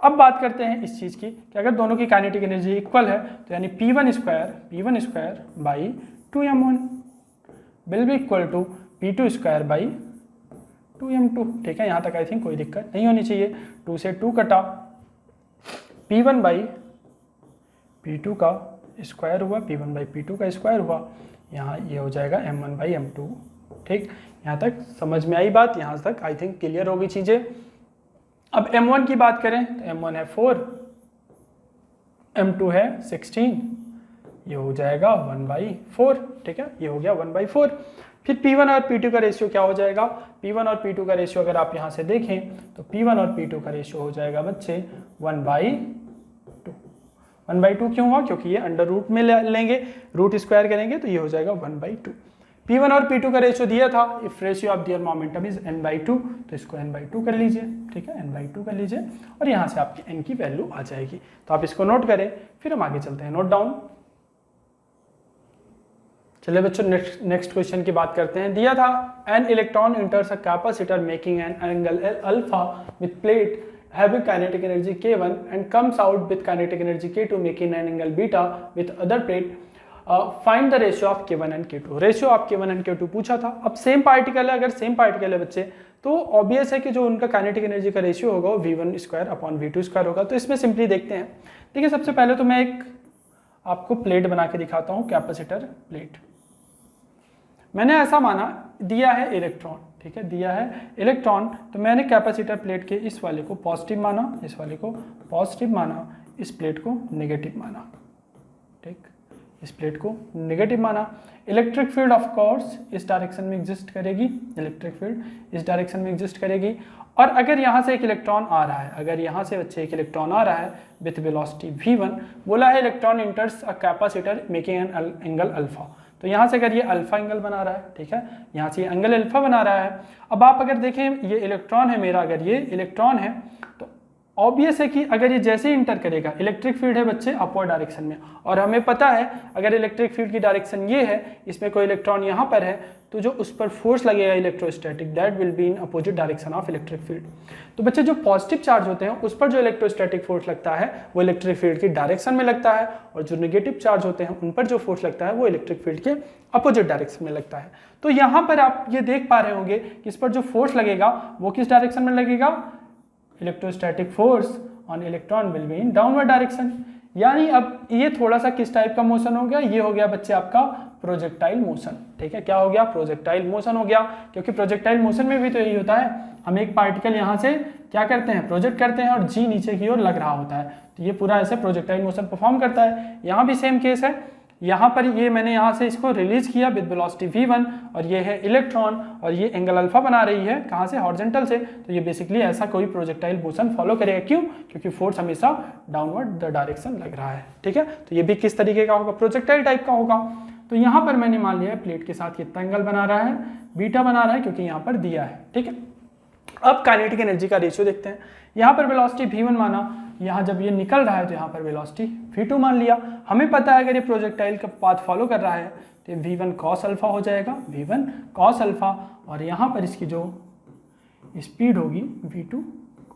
अब बात करते हैं इस चीज़ की कि अगर दोनों की काइनेटिक एनर्जी इक्वल है तो यानी p1 square by 2m1 will be equal to p2 square by 2m2, ठीक है। यहाँ तक आई थिंक कोई दिक्कत नहीं होनी चाहिए। 2 से 2 कटा, p1 बाई p2 का स्क्वायर हुआ, p1 बाई p2 का स्क्वायर हुआ, यहाँ ये हो जाएगा m1 बाई m2, ठीक। यहाँ तक समझ में आई बात? यहाँ तक आई थिंक क्लियर होगी चीज़ें। अब m1 की बात करें तो m1 है 4, m2 है 16, ये हो जाएगा 1/4, ठीक है, ये हो गया 1/4। फिर P1 और P2 का रेशियो क्या हो जाएगा? P1 और P2 का रेशियो अगर आप यहाँ से देखें तो P1 और P2 का रेशियो हो जाएगा बच्चे 1/2। 1/2 क्यों हुआ? क्योंकि ये अंडर रूट में लेंगे, रूट स्क्वायर करेंगे तो ये हो जाएगा 1/2। P1 और P2 का रेशियो दिया था, if ratio of their momentum is n/2, तो इसको n/2 कर लीजिए, ठीक है, n/2 कर लीजिए और यहाँ से आपकी n की वैल्यू आ जाएगी। तो आप इसको नोट करें, फिर हम आगे चलते हैं। Note down. चलिए बच्चों नेक्स्ट क्वेश्चन की बात करते हैं। दिया था an electron इंटर्स a capacitor making an angle alpha with plate having kinetic energy k1 and comes out with kinetic energy k2 making an angle beta with other plate. Find the ratio of k1 and k2. Ratio of k1 and k2 पूछा था। अब same particle है, अगर same particle है बच्चे तो obvious है कि जो उनका काइनेटिक एनर्जी का रेशियो होगा वो v1 square upon v2 square होगा। तो इसमें सिंपली देखते हैं। देखिए सबसे पहले तो मैं एक आपको प्लेट बना के दिखाता हूँ, कैपेसिटर प्लेट। मैंने ऐसा माना, दिया है इलेक्ट्रॉन, ठीक है, दिया है इलेक्ट्रॉन, तो मैंने कैपेसिटर प्लेट के इस वाले को पॉजिटिव माना, इस वाले को पॉजिटिव माना, इस प्लेट को नेगेटिव माना, ठीक, इस प्लेट को नेगेटिव माना। इलेक्ट्रिक फील्ड ऑफ कोर्स इस डायरेक्शन में एग्जिस्ट करेगी, इलेक्ट्रिक फील्ड इस डायरेक्शन में एग्जिस्ट करेगी। और अगर यहाँ से एक इलेक्ट्रॉन आ रहा है, अगर यहाँ से बच्चे एक इलेक्ट्रॉन आ रहा है विथ वेलोसिटी v1, बोला है electron इंटर्स a capacitor making an angle alpha, तो यहाँ से अगर ये अल्फा एंगल बना रहा है, ठीक है, यहाँ से ये एंगल अल्फा बना रहा है। अब आप अगर देखें ये इलेक्ट्रॉन है मेरा, अगर ये इलेक्ट्रॉन है तो ऑब्वियस है कि अगर ये जैसे ही इंटर करेगा, इलेक्ट्रिक फील्ड है बच्चे अपवर्ड डायरेक्शन में, और हमें पता है अगर इलेक्ट्रिक फील्ड की डायरेक्शन ये है, इसमें कोई इलेक्ट्रॉन यहाँ पर है, तो जो उस पर फोर्स लगेगा electrostatic, that will be in opposite direction of electric field. तो बच्चे जो पॉजिटिव चार्ज होते हैं उस पर जो इलेक्ट्रोस्टैटिक फोर्स लगता है वो इलेक्ट्रिक फील्ड की डायरेक्शन में लगता है, और जो नेगेटिव चार्ज होते हैं उन पर जो फोर्स लगता है वो इलेक्ट्रिक फील्ड के अपोजिट डायरेक्शन में लगता है। तो यहाँ पर आप ये देख पा रहे होंगे कि इस पर जो फोर्स लगेगा वो किस डायरेक्शन में लगेगा? Electrostatic force on electron will be in downward direction. यानी अब ये थोड़ा सा किस टाइप का मोशन हो गया? ये हो गया बच्चे आपका प्रोजेक्टाइल मोशन, ठीक है, क्या हो गया? प्रोजेक्टाइल मोशन हो गया, क्योंकि प्रोजेक्टाइल मोशन में भी तो यही होता है, हम एक पार्टिकल यहाँ से क्या करते हैं? प्रोजेक्ट करते हैं और जी नीचे की ओर लग रहा होता है, तो ये पूरा ऐसे प्रोजेक्टाइल मोशन परफॉर्म करता है। यहाँ भी सेम केस है, यहाँ पर ये मैंने यहाँ से इसको रिलीज किया विद वेलोसिटी v1, और ये है इलेक्ट्रॉन और ये एंगल अल्फा बना रही है, कहाँ से? हॉरिजॉन्टल से। तो ये बेसिकली ऐसा कोई प्रोजेक्टाइल मोशन फॉलो करेगा। क्यों? क्योंकि फोर्स हमेशा डाउनवर्ड द डायरेक्शन लग रहा है, ठीक है। तो ये भी किस तरीके का होगा? प्रोजेक्टाइल टाइप का होगा। तो यहाँ पर मैंने मान लिया प्लेट के साथ कितना एंगल बना रहा है? बीटा बना रहा है, क्योंकि यहाँ पर दिया है, ठीक है। अब काइनेटिक एनर्जी का रेशियो देखते हैं। यहाँ पर वेलोसिटी v1 माना, यहाँ जब ये निकल रहा है तो यहाँ पर वेलोसिटी v2 मान लिया। हमें पता है अगर ये प्रोजेक्टाइल का पाथ फॉलो कर रहा है तो v1 cos अल्फा हो जाएगा, v1 cos अल्फा, और यहाँ पर इसकी जो स्पीड होगी v2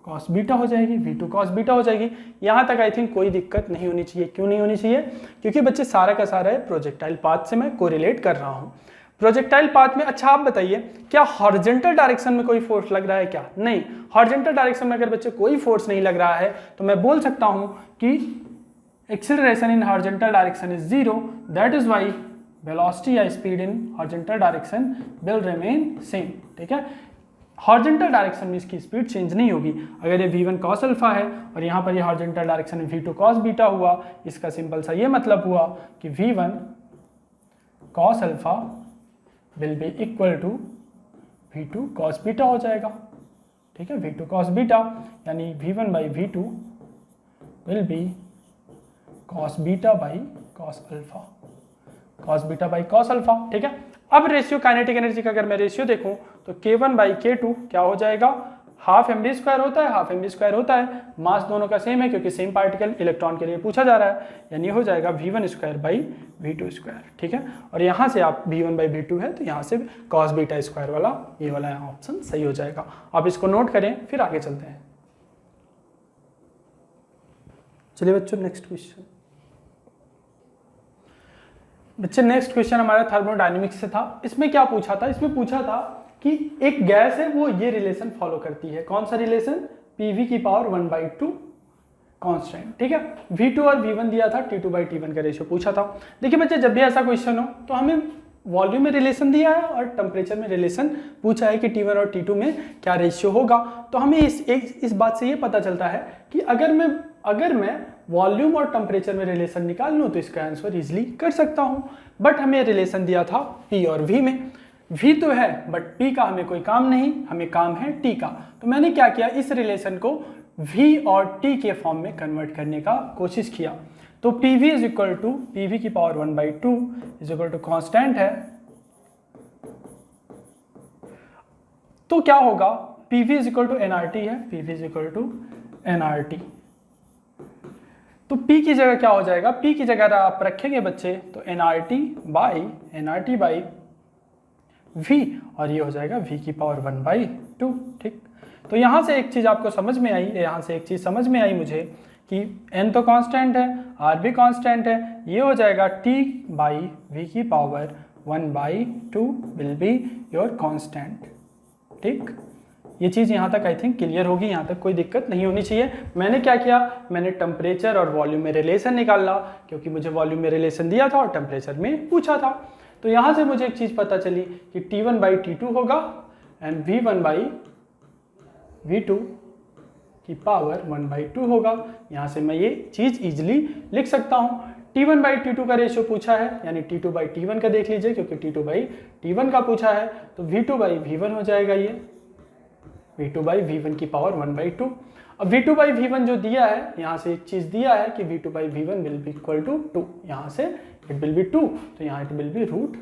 cos बीटा हो जाएगी, v2 cos बीटा हो जाएगी। यहाँ तक आई थिंक कोई दिक्कत नहीं होनी चाहिए। क्यों नहीं होनी चाहिए? क्योंकि बच्चे सारा का सारा प्रोजेक्टाइल पाथ से मैं कोरिलेट कर रहा हूँ। प्रोजेक्टाइल पाथ में, अच्छा आप बताइए क्या हॉरिजॉन्टल डायरेक्शन में कोई फोर्स लग रहा है क्या? नहीं। हॉरिजॉन्टल डायरेक्शन में अगर बच्चे कोई फोर्स नहीं लग रहा है तो मैं बोल सकता हूं कि acceleration in horizontal direction is 0, that is why velocity या speed in horizontal direction will remain same, ठीक है। हॉरिजॉन्टल डायरेक्शन में इसकी स्पीड चेंज नहीं होगी। अगर ये v1 cos अल्फा है और यहाँ पर ये हॉरिजॉन्टल डायरेक्शन में v2 cos बीटा हुआ, इसका सिंपल सा ये मतलब हुआ कि v1 cos alpha will be equal to v2 cos beta हो जाएगा, ठीक है, v2 cos बीटा, यानी v1 by v2 will be cos beta by cos alpha, cos beta by cos alpha, ठीक है। अब रेशियो काइनेटिक एनर्जी का अगर मैं रेशियो देखूं तो K1 बाई K2 क्या हो जाएगा, हाफ mv स्क्वायर होता है, हाफ mv स्क्वायर होता है, मास दोनों का सेम है क्योंकि सेम पार्टिकल इलेक्ट्रॉन के लिए पूछा जा रहा है, यानी हो जाएगा V1 square by V2 square, ठीक है। और यहाँ से आप V1 बाई V2 है तो यहाँ से कॉस बीटा स्क्वायर वाला ये वाला ऑप्शन सही हो जाएगा। आप इसको नोट करें, फिर आगे चलते हैं। चलिए बच्चों नेक्स्ट क्वेश्चन। बच्चे नेक्स्ट क्वेश्चन हमारा थर्मोडायनेमिक्स से था। इसमें क्या पूछा था, इसमें पूछा था कि एक गैस है वो ये रिलेशन फॉलो करती है, कौन सा रिलेशन, PV की पावर 1/2 कांस्टेंट, ठीक है। V2 और V1 दिया था, T2 बाई T1 का रेशियो पूछा था। देखिए बच्चे जब भी ऐसा क्वेश्चन हो तो हमें वॉल्यूम में रिलेशन दिया है और टेम्परेचर में रिलेशन पूछा है कि T1 और T2 में क्या रेशियो होगा, तो हमें इस बात से ये पता चलता है कि अगर मैं वॉल्यूम और टेम्परेचर में रिलेशन निकाल लूँ तो इसका आंसर इजीली कर सकता हूँ। बट हमें रिलेशन दिया था P और V में, V तो है बट P का हमें कोई काम नहीं, हमें काम है T का। तो मैंने क्या किया, इस रिलेशन को V और T के फॉर्म में कन्वर्ट करने का कोशिश किया। तो PV is equal to PV की power 1/2 is equal to constant है, तो क्या होगा, PV is equal to NRT है, PV is equal to NRT। तो P की जगह क्या हो जाएगा, P की जगह आप रखेंगे बच्चे तो NRT बाई V और ये हो जाएगा V की पावर 1/2, ठीक। तो यहाँ से एक चीज़ आपको समझ में आई, यहाँ से एक चीज़ समझ में आई मुझे कि N तो कांस्टेंट है, R भी कांस्टेंट है, ये हो जाएगा T बाई V की power 1/2 will be your constant, ठीक। ये चीज़ यहाँ तक आई थिंक क्लियर होगी, यहाँ तक कोई दिक्कत नहीं होनी चाहिए। मैंने क्या किया, मैंने टेम्परेचर और वॉल्यूम में रिलेशन निकाला क्योंकि मुझे वॉल्यूम में रिलेशन दिया था और टेम्परेचर में पूछा था। तो यहाँ से मुझे एक चीज़ पता चली कि T1 बाई T2 होगा एंड V1 बाई V2 की पावर 1/2 होगा। यहाँ से मैं ये चीज़ इजीली लिख सकता हूँ। T1 बाई T2 का रेशियो पूछा है, यानी T2 बाई T1 का देख लीजिए क्योंकि T2 बाई T1 का पूछा है, तो V2 बाई V1 हो जाएगा, ये V2 बाई V1 की पावर 1/2। अब V2 बाई V1 जो दिया है, यहाँ से एक चीज़ दिया है कि V2 by V1 will be equal to 2, यहाँ से इट विल बी 2, तो यहाँ इट विल बी √2,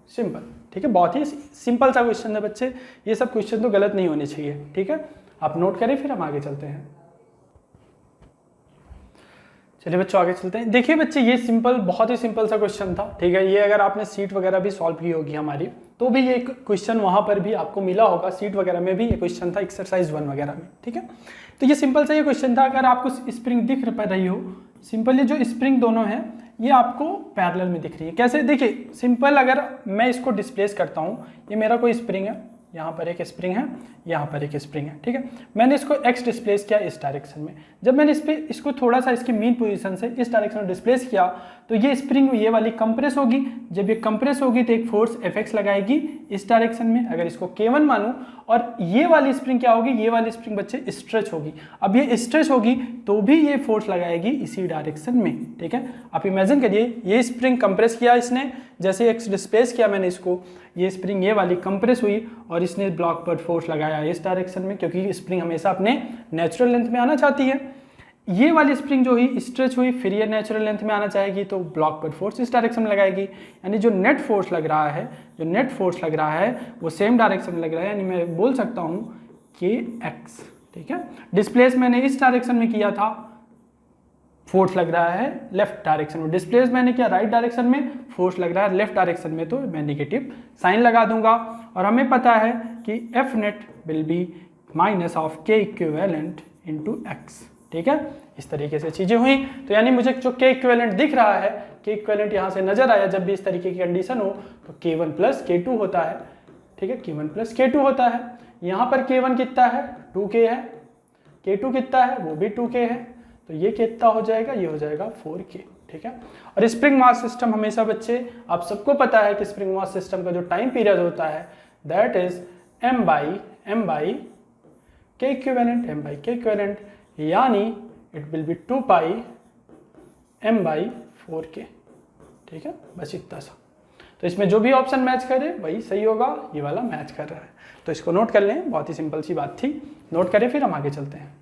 सिंपल, ठीक है। बहुत ही सिंपल सा क्वेश्चन है बच्चे, ये सब क्वेश्चन तो गलत नहीं होने चाहिए, ठीक है। आप नोट करें, फिर हम आगे चलते हैं। चलिए बच्चों आगे चलते हैं। देखिए बच्चे ये सिंपल, बहुत ही सिंपल सा क्वेश्चन था, ठीक है। ये अगर आपने सीट वगैरह भी सॉल्व की होगी हमारी, तो भी ये क्वेश्चन वहाँ पर भी आपको मिला होगा, सीट वगैरह में भी ये क्वेश्चन था, एक्सरसाइज 1 वगैरह में, ठीक है। तो ये सिंपल सा ये क्वेश्चन था। अगर आपको स्प्रिंग दिख रही हो, सिंपल ये जो स्प्रिंग दोनों हैं ये आपको पैरेलल में दिख रही है। कैसे, देखिए सिंपल, अगर मैं इसको डिस्प्लेस करता हूँ, ये मेरा कोई स्प्रिंग है, यहाँ पर एक स्प्रिंग है, यहाँ पर एक स्प्रिंग है, ठीक है। मैंने इसको x डिस्प्लेस किया इस डायरेक्शन में। जब मैंने इसको थोड़ा सा इसकी मीन पोजीशन से इस डायरेक्शन में डिस्प्लेस किया तो ये स्प्रिंग ये वाली कंप्रेस होगी। जब ये कंप्रेस होगी तो एक फोर्स Fx लगाएगी इस डायरेक्शन में, अगर इसको K1 मानूं, और ये वाली स्प्रिंग क्या होगी, ये वाली स्प्रिंग बच्चे स्ट्रेच होगी। अब ये स्ट्रेच होगी तो भी ये फोर्स लगाएगी इसी डायरेक्शन में, ठीक है। आप इमेजिन करिए, ये स्प्रिंग कंप्रेस किया इसने, जैसे x डिस्प्लेस किया मैंने इसको, ये स्प्रिंग ये वाली कंप्रेस हुई और इसने ब्लॉक पर फोर्स लगाया इस डायरेक्शन में, क्योंकि स्प्रिंग हमेशा अपने नेचुरल लेंथ में आना चाहती है। ये वाली स्प्रिंग जो हुई स्ट्रेच हुई, फिर ये नेचुरल लेंथ में आना चाहेगी तो ब्लॉक पर फोर्स इस डायरेक्शन में लगाएगी, यानी जो नेट फोर्स लग रहा है, वो सेम डायरेक्शन में लग रहा है, यानी मैं बोल सकता हूँ kx, ठीक है। डिस्प्लेस मैंने इस डायरेक्शन में किया था, फोर्स लग रहा है लेफ्ट डायरेक्शन में। डिस्प्लेस मैंने किया राइट डायरेक्शन में, फोर्स लग रहा है लेफ्ट डायरेक्शन में, तो मैं नेगेटिव साइन लगा दूंगा। और हमें पता है कि F net will be minus of K equivalent into x, ठीक है। इस तरीके से चीजें हुई, तो यानी मुझे जो K इक्विवेलेंट दिख रहा है, K इक्विवेलेंट यहाँ से नजर आया, जब भी इस तरीके की कंडीशन हो तो K1 प्लस K2 होता है, ठीक है। K1 प्लस K2 होता है। यहाँ पर K1 कितना है, 2K है, K2 कितना है, वो भी 2K है, तो ये कितना हो जाएगा, ये हो जाएगा 4K, ठीक है। और स्प्रिंग मास सिस्टम हमेशा बच्चे, आप सबको पता है कि स्प्रिंग मास सिस्टम का जो टाइम पीरियड होता है that is m by K equivalent, यानी it will be 2 pi m by 4K, ठीक है। बस इतना सा, तो इसमें जो भी ऑप्शन मैच करे वही सही होगा, ये वाला मैच कर रहा है, तो इसको नोट कर लें, बहुत ही सिंपल सी बात थी, नोट करें, फिर हम आगे चलते हैं।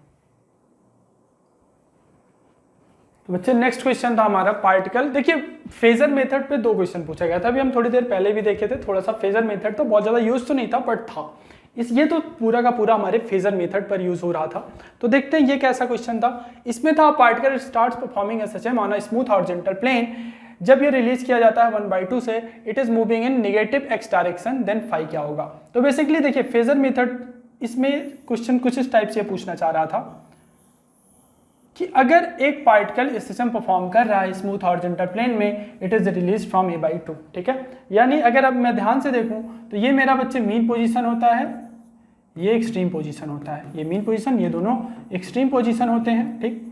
तो बच्चे नेक्स्ट क्वेश्चन था हमारा पार्टिकल। देखिए फेजर मेथड पे 2 क्वेश्चन पूछा गया था, अभी हम थोड़ी देर पहले भी देखे थे। थोड़ा सा फेजर मेथड तो बहुत ज़्यादा यूज तो नहीं था बट था। ये तो पूरा का पूरा हमारे फेजर मेथड पर यूज हो रहा था। तो देखते हैं ये कैसा क्वेश्चन था। इसमें था particle starts performing SHM on a smooth horizontal plane. जब ये रिलीज किया जाता है 1/2 से, it is moving in negative X direction, then phi क्या होगा। तो बेसिकली देखिए फेजर मेथड, इसमें क्वेश्चन कुछ इस टाइप से पूछना चाह रहा था कि अगर एक पार्टिकल एसएचएम परफॉर्म कर रहा है स्मूथ हॉरिजॉन्टल प्लेन में, it is release from a/2। ठीक है, यानी अगर अब मैं ध्यान से देखूं तो ये मेरा बच्चे मीन पोजीशन होता है, ये एक्सट्रीम पोजीशन होता है, ये मीन पोजीशन, ये दोनों एक्सट्रीम पोजीशन होते हैं। ठीक,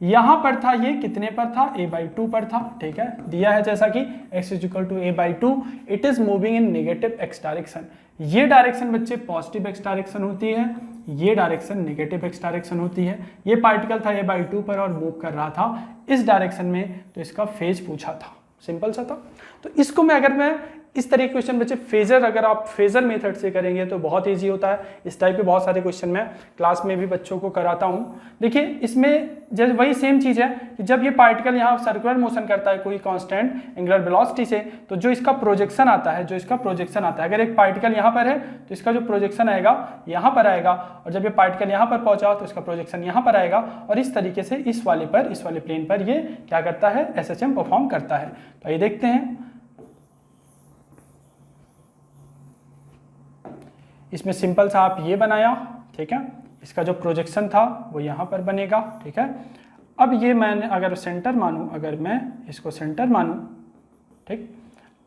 यहां पर था, ये कितने पर था, a/2 पर था। ठीक है, दिया है जैसा कि x = a/2, it is moving in negative x direction. ये डायरेक्शन बच्चे पॉजिटिव x डायरेक्शन होती है, ये डायरेक्शन नेगेटिव x डायरेक्शन होती है। ये पार्टिकल था a/2 पर और मूव कर रहा था इस डायरेक्शन में, तो इसका फेज पूछा था, सिंपल सा था। तो इसको मैं इस तरह के क्वेश्चन बच्चे फेजर, अगर आप फेजर मेथड से करेंगे तो बहुत इजी होता है। इस टाइप के बहुत सारे क्वेश्चन मैं क्लास में भी बच्चों को कराता हूँ। देखिए इसमें जैसे वही सेम चीज़ है कि जब ये पार्टिकल यहाँ सर्कुलर मोशन करता है कोई कांस्टेंट एंगुलर वेलोसिटी से, तो जो इसका प्रोजेक्शन आता है, अगर एक पार्टिकल यहाँ पर है तो इसका जो प्रोजेक्शन आएगा यहाँ पर आएगा, और जब ये पार्टिकल यहाँ पर पहुँचा तो इसका प्रोजेक्शन यहाँ पर आएगा, और इस तरीके से इस वाले प्लेन पर ये क्या करता है, एसएचएम परफॉर्म करता है। तो ये देखते हैं, इसमें सिंपल सा आप ये बनाया। ठीक है, इसका जो प्रोजेक्शन था वो यहाँ पर बनेगा। ठीक है, अब ये मैंने अगर सेंटर मानूं, अगर मैं इसको सेंटर मानूं, ठीक,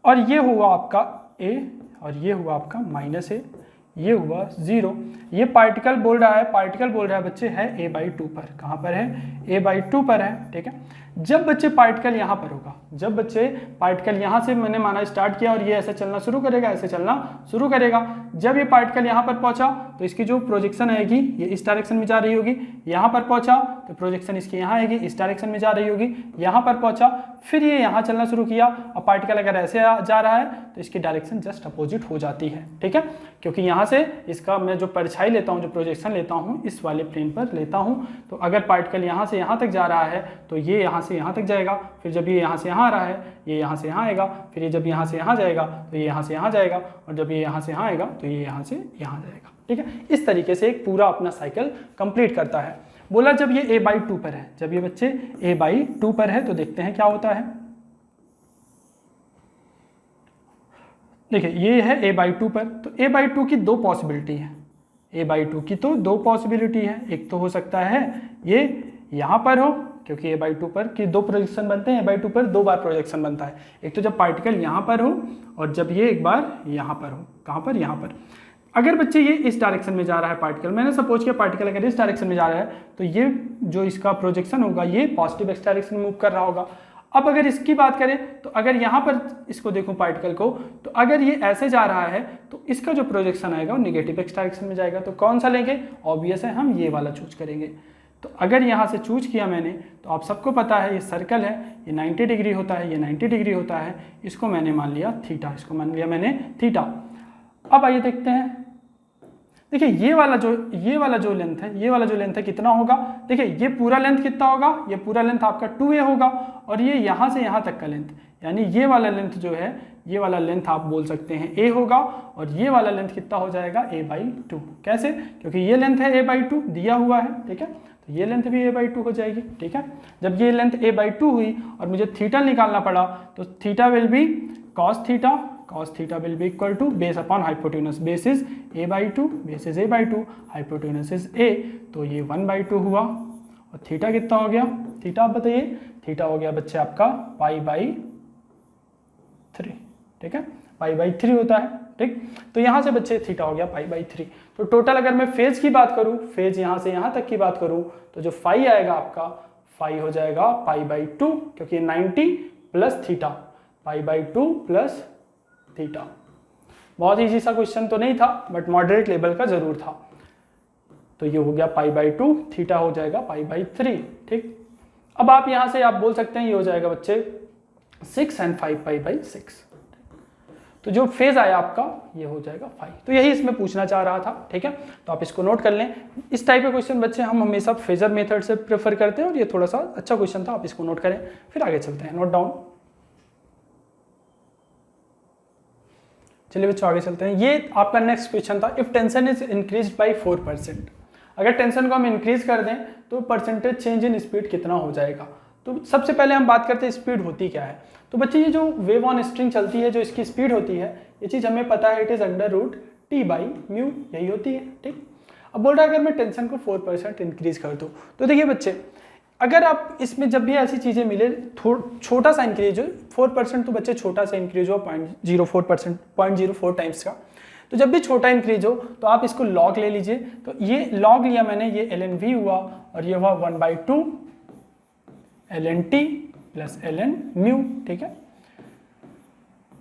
और ये हुआ आपका a और ये हुआ आपका -a, ये हुआ 0। ये पार्टिकल बोल रहा है बच्चे है a/2 पर। कहाँ पर है, a/2 पर है। ठीक है, जब बच्चे पार्टिकल यहाँ पर होगा, जब बच्चे पार्टिकल यहाँ से मैंने माना स्टार्ट किया और ये ऐसे चलना शुरू करेगा, ऐसे चलना शुरू करेगा। जब ये पार्टिकल यहाँ पर पहुँचा तो इसकी जो प्रोजेक्शन आएगी ये इस डायरेक्शन में जा रही होगी। यहाँ पर पहुँचा तो प्रोजेक्शन इसकी यहाँ आएगी, इस डायरेक्शन में जा रही होगी। यहाँ पर पहुँचा, फिर ये यहाँ चलना शुरू किया। अब पार्टिकल अगर ऐसे जा रहा है तो इसकी डायरेक्शन जस्ट अपोजिट हो जाती है। ठीक है, क्योंकि यहाँ से इसका मैं जो परछाई लेता हूँ, जो प्रोजेक्शन लेता हूँ, इस वाले प्लेन पर लेता हूँ। तो अगर पार्टिकल यहाँ से यहाँ तक जा रहा है तो ये यहाँ से यहाँ तक जाएगा। फिर जब ये यहाँ से यहाँ आ रहा है, ये यहाँ से यहाँ आएगा। फिर ये जब यहाँ से यहाँ जाएगा तो ये यहाँ से यहाँ जाएगा, और जब ये यहाँ से यहाँ आएगा तो ये यहाँ से यहाँ जाएगा। ठीक है, इस तरीके से एक पूरा अपना साइकिल कंप्लीट करता है। बोला जब ये a/2 पर है, जब ये बच्चे a/2 पर है तो देखते हैं क्या होता है। देखिए ये है a/2 पर, तो a/2 की 2 पॉसिबिलिटी है, a/2 की तो 2 पॉसिबिलिटी है। एक तो हो सकता है ये यहाँ पर हो, क्योंकि a/2 पर की 2 प्रोजेक्शन बनते हैं, a/2 पर 2 बार प्रोजेक्शन बनता है। एक तो जब पार्टिकल यहाँ पर हो और जब ये एक बार यहाँ पर हो। कहाँ पर, यहाँ पर। अगर बच्चे ये इस डायरेक्शन में जा रहा है पार्टिकल, मैंने सपोज किया पार्टिकल अगर इस डायरेक्शन में जा रहा है तो ये जो इसका प्रोजेक्शन होगा ये पॉजिटिव एक्स डायरेक्शन में मूव कर रहा होगा। अब अगर इसकी बात करें तो अगर यहाँ पर इसको देखूं पार्टिकल को, तो अगर ये ऐसे जा रहा है तो इसका जो प्रोजेक्शन आएगा वो नेगेटिव एक्स डायरेक्शन में जाएगा। तो कौन सा लेंगे, ऑब्वियस है हम ये वाला चूज करेंगे। तो अगर यहाँ से चूज किया मैंने, तो आप सबको पता है ये सर्कल है, ये 90 डिग्री होता है, ये 90 डिग्री होता है। इसको मैंने मान लिया थीटा, इसको मान लिया मैंने थीटा। अब आइए देखते हैं, देखिए ये वाला जो लेंथ है कितना होगा। देखिए ये पूरा लेंथ कितना होगा, ये पूरा लेंथ आपका 2a होगा, और ये यहाँ से यहाँ तक का लेंथ, यानी ये वाला लेंथ जो है, ये वाला लेंथ आप बोल सकते हैं a होगा, और ये वाला लेंथ कितना हो जाएगा, a/2। कैसे, क्योंकि ये लेंथ है a/2 दिया हुआ है। ठीक है, तो ये लेंथ भी a/2 हो जाएगी। ठीक है, जब ये लेंथ a/2 हुई और मुझे थीटा निकालना पड़ा, तो theta will be cos theta will be equal to base upon hypotenuse. Base is a/2, hypotenuse is a, तो ये 1/2 हुआ। और थीटा कितना हो गया, थीटा आप बताइए। थीटा हो गया बच्चे आपका π/3। ठीक है, π/3 होता है। ठीक, तो यहाँ से बच्चे थीटा हो गया π/3। तो टोटल अगर मैं फेज की बात करूँ, फेज यहाँ से यहाँ तक की बात करूँ, तो जो फाई आएगा आपका, फाई हो जाएगा π/2, क्योंकि 90 प्लस थीटा, π/2 प्लस थीटा। बहुत इजी सा क्वेश्चन तो नहीं था, बट मॉडरेट लेवल का जरूर था। तो ये हो गया π/2, थीटा हो जाएगा π/3। ठीक, अब आप यहां से आप बोल सकते हैं ये हो जाएगा बच्चे 6 और 5π/6। तो जो फेज आया आपका ये हो जाएगा फाई। तो यही इसमें पूछना चाह रहा था, ठीक है। तो आप इसको नोट कर लें। इस टाइप के क्वेश्चन बच्चे हम हमेशा फेजर मेथड से प्रेफर करते हैं और ये थोड़ा सा अच्छा क्वेश्चन था, आप इसको नोट करें। फिर आगे चलते हैं, नोट डाउन। चलिए बच्चों आगे चलते हैं। ये आपका नेक्स्ट क्वेश्चन था, if tension is increase by 4%, अगर टेंशन को हम इंक्रीज कर दें तो परसेंटेज चेंज इन स्पीड कितना हो जाएगा। तो सबसे पहले हम बात करते हैं स्पीड होती क्या है। तो बच्चे ये जो वेव ऑन स्ट्रिंग चलती है, जो इसकी स्पीड होती है, ये चीज़ हमें पता है, it is under root T by mu, यही होती है, ठीक। अब बोल रहा है अगर मैं टेंशन को 4% इंक्रीज कर दूँ, तो देखिए बच्चे अगर आप इसमें जब भी ऐसी चीज़ें मिले छोटा सा इंक्रीज हो, 4% तो बच्चे छोटा सा इंक्रीज हो 0.04%, 0.04 टाइम्स का, तो जब भी छोटा इंक्रीज हो तो आप इसको लॉग ले लीजिए। तो ये लॉग लिया मैंने, ये ln v हुआ और ये हुआ 1/2 ln t plus ln mu, ठीक है।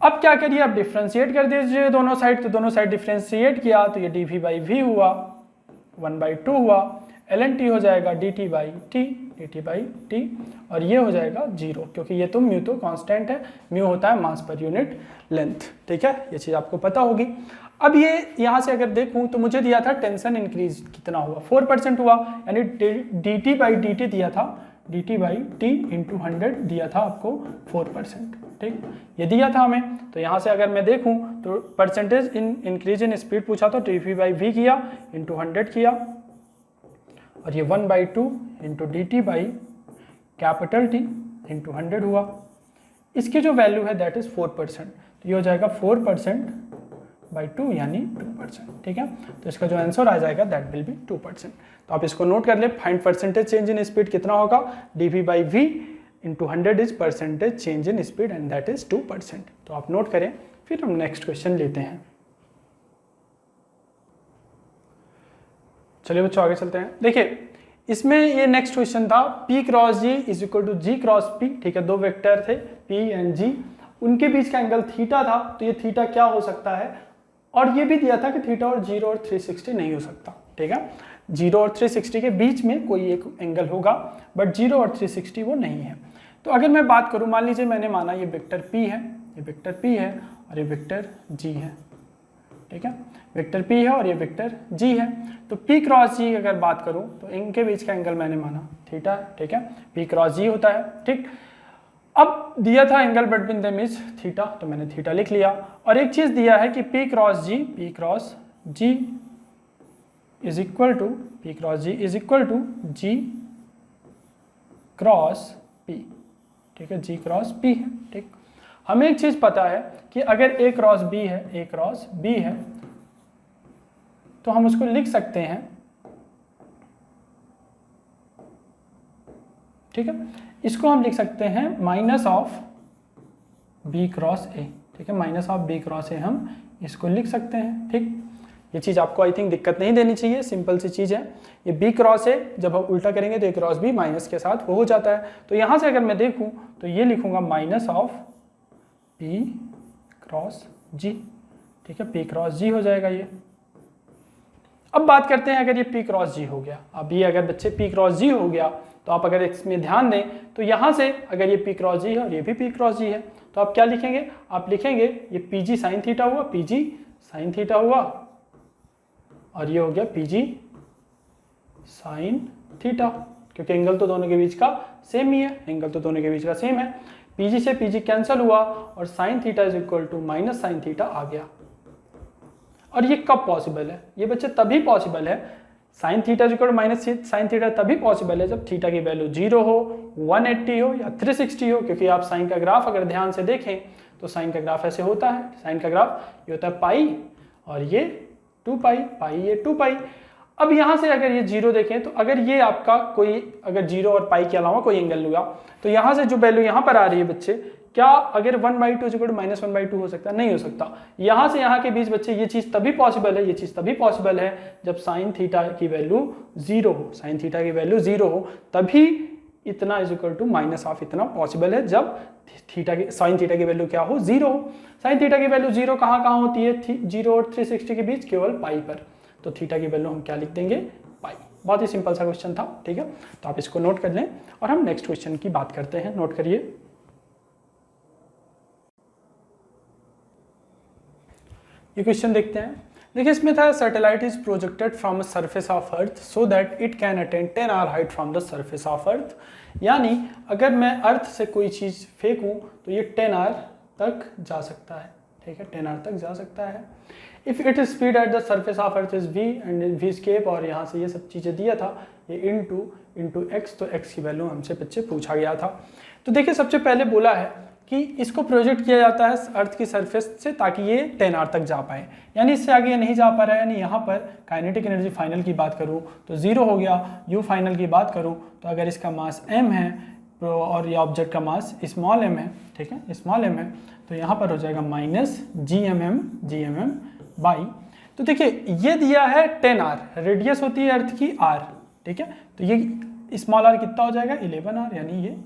अब क्या करिए, आप डिफ्रेंशिएट कर दीजिए दोनों साइड, तो दोनों साइड डिफ्रेंशिएट किया तो ये dv/v हुआ 1/2 हुआ, ln t हो जाएगा dt/t और ये हो जाएगा 0, क्योंकि ये तो म्यू तो कांस्टेंट है, म्यू होता है मास पर यूनिट लेंथ, ठीक है। ये चीज़ आपको पता होगी। अब ये यहाँ से अगर देखूँ तो मुझे दिया था टेंशन इंक्रीज कितना हुआ, 4% हुआ, यानी dt/dt दिया था, dt/t इंटू 100 दिया था आपको 4%, ठीक, ये दिया था हमें। तो यहाँ से अगर मैं देखूँ तो percentage in increase in speed पूछा तो dv/v किया इंटू 100 किया और ये 1/2 इंटू dt/T इंटू 100 हुआ। इसकी जो वैल्यू है दैट इज 4%, तो ये हो जाएगा 4%/2 यानी 2%, ठीक है। तो इसका जो आंसर आ जाएगा दैट विल बी 2%। तो आप इसको नोट कर ले, find percentage change in speed कितना होगा, dv/v into 100 is percentage change in speed and that is 2%। तो आप नोट करें, फिर हम नेक्स्ट क्वेश्चन लेते हैं। चलिए बच्चों आगे चलते हैं। देखिए इसमें ये नेक्स्ट क्वेश्चन था, P cross G is equal to G cross P, ठीक है। दो वेक्टर थे P एंड G, उनके बीच का एंगल थीटा था, तो ये थीटा क्या हो सकता है, और ये भी दिया था कि थीटा और 0 और 360 नहीं हो सकता, ठीक है। 0 और 360 के बीच में कोई एक एंगल होगा, बट 0 और 360 वो नहीं है। तो अगर मैं बात करूँ, मान लीजिए मैंने माना ये वेक्टर P है, ये वेक्टर P है और ये वेक्टर G है, ठीक है। वेक्टर P है और ये वेक्टर G है। तो P क्रॉस G अगर बात करूं तो इनके बीच का एंगल मैंने माना थीटा, ठीक है। P क्रॉस G होता है, ठीक। अब दिया था angle between them is theta, तो मैंने थीटा लिख लिया। और एक चीज दिया है कि P cross G is equal to G cross P, ठीक है। G क्रॉस P है, ठीक। हमें एक चीज पता है कि अगर A क्रॉस B है, तो हम उसको लिख सकते हैं, ठीक है। इसको हम लिख सकते हैं minus of B cross A, ठीक है। Minus of B cross A हम इसको लिख सकते हैं, ठीक। ये चीज़ आपको आई थिंक दिक्कत नहीं देनी चाहिए, सिंपल सी चीज़ है। ये B क्रॉस A जब हम उल्टा करेंगे तो A क्रॉस B माइनस के साथ वो हो जाता है। तो यहाँ से अगर मैं देखूँ तो ये लिखूंगा minus of P cross G, ठीक है। P क्रॉस G हो जाएगा ये। अब बात करते हैं, अगर ये P क्रॉस G हो गया, अब ये अगर बच्चे P क्रॉस G हो गया, तो आप अगर इसमें ध्यान दें तो यहाँ से अगर ये P क्रॉस G है और ये भी P क्रॉस G है, तो आप क्या लिखेंगे, आप लिखेंगे ये PG साइन थीटा हुआ, PG साइन थीटा हुआ, और ये हो गया PG साइन थीटा, क्योंकि एंगल तो दोनों के बीच का सेम ही है, एंगल तो दोनों के बीच का सेम है। PG से PG कैंसिल हुआ और sine theta is equal to minus sine theta आ गया। और ये कब पॉसिबल है, ये बच्चे तभी पॉसिबल है, sine theta is equal to minus sine theta तभी पॉसिबल है जब थीटा की वैल्यू 0 हो, 180 हो या 360 हो। क्योंकि आप साइन का ग्राफ अगर ध्यान से देखें तो साइन का ग्राफ ऐसे होता है, साइन का ग्राफ ये होता है पाई और ये 2 पाई, पाई ये 2 पाई। अब यहाँ से अगर ये 0 देखें तो अगर ये आपका कोई अगर 0 और पाई के अलावा कोई एंगल हुआ, तो यहाँ से जो वैल्यू यहाँ पर आ रही है बच्चे, क्या अगर 1/2 माइनस 1/2 हो सकता है, नहीं हो सकता। यहाँ से यहाँ के बीच बच्चे ये चीज़ तभी पॉसिबल है, ये चीज़ तभी पॉसिबल है जब साइन थीटा की वैल्यू 0 हो, साइन थीटा की वैल्यू 0 हो, तभी इतना is equal to minus of इतना पॉसिबल है जब थीटा की साइन थीटा की वैल्यू क्या हो, 0 हो। साइन थीटा की वैल्यू 0 कहाँ होती है, 0 और 360 के बीच, केवल पाई पर। तो थीटा की वैल्यू हम क्या लिख देंगे, पाई। बहुत ही सिंपल सा क्वेश्चन था, ठीक है। तो आप इसको नोट कर लें और हम नेक्स्ट क्वेश्चन की बात करते हैं। नोट करिए। ये क्वेश्चन देखते हैं। देखिए इसमें था satellite is projected from surface of earth so that it can attain 10 hour height from the surface of earth. यानी अगर मैं अर्थ से कोई चीज़ फेंकूं तो ये 10 आवर तक जा सकता है, ठीक है, 10 आवर तक जा सकता है। If it speed at the surface of earth is v and v escape, और यहाँ से ये सब चीज़ें दिया था, ये इंटू x, तो x की वैल्यू हमसे बच्चे पूछा गया था। तो देखिए सबसे पहले बोला है कि इसको प्रोजेक्ट किया जाता है अर्थ की सरफेस से ताकि ये 10 आवर तक जा पाए, यानी इससे आगे ये नहीं जा पा रहा है। यानी यहाँ पर काइनेटिक एनर्जी फाइनल की बात करूँ तो 0 हो गया। यू फाइनल की बात करूँ तो अगर इसका मास m है और ये ऑब्जेक्ट का मास स्मॉल m है, ठीक है, स्मॉल m है, तो यहाँ पर हो जाएगा माइनस GMM बाई। तो देखिए ये दिया है 10 आर, रेडियस होती है अर्थ की r, ठीक है, तो ये स्मॉल r कितना हो जाएगा 11 आर, यानी ये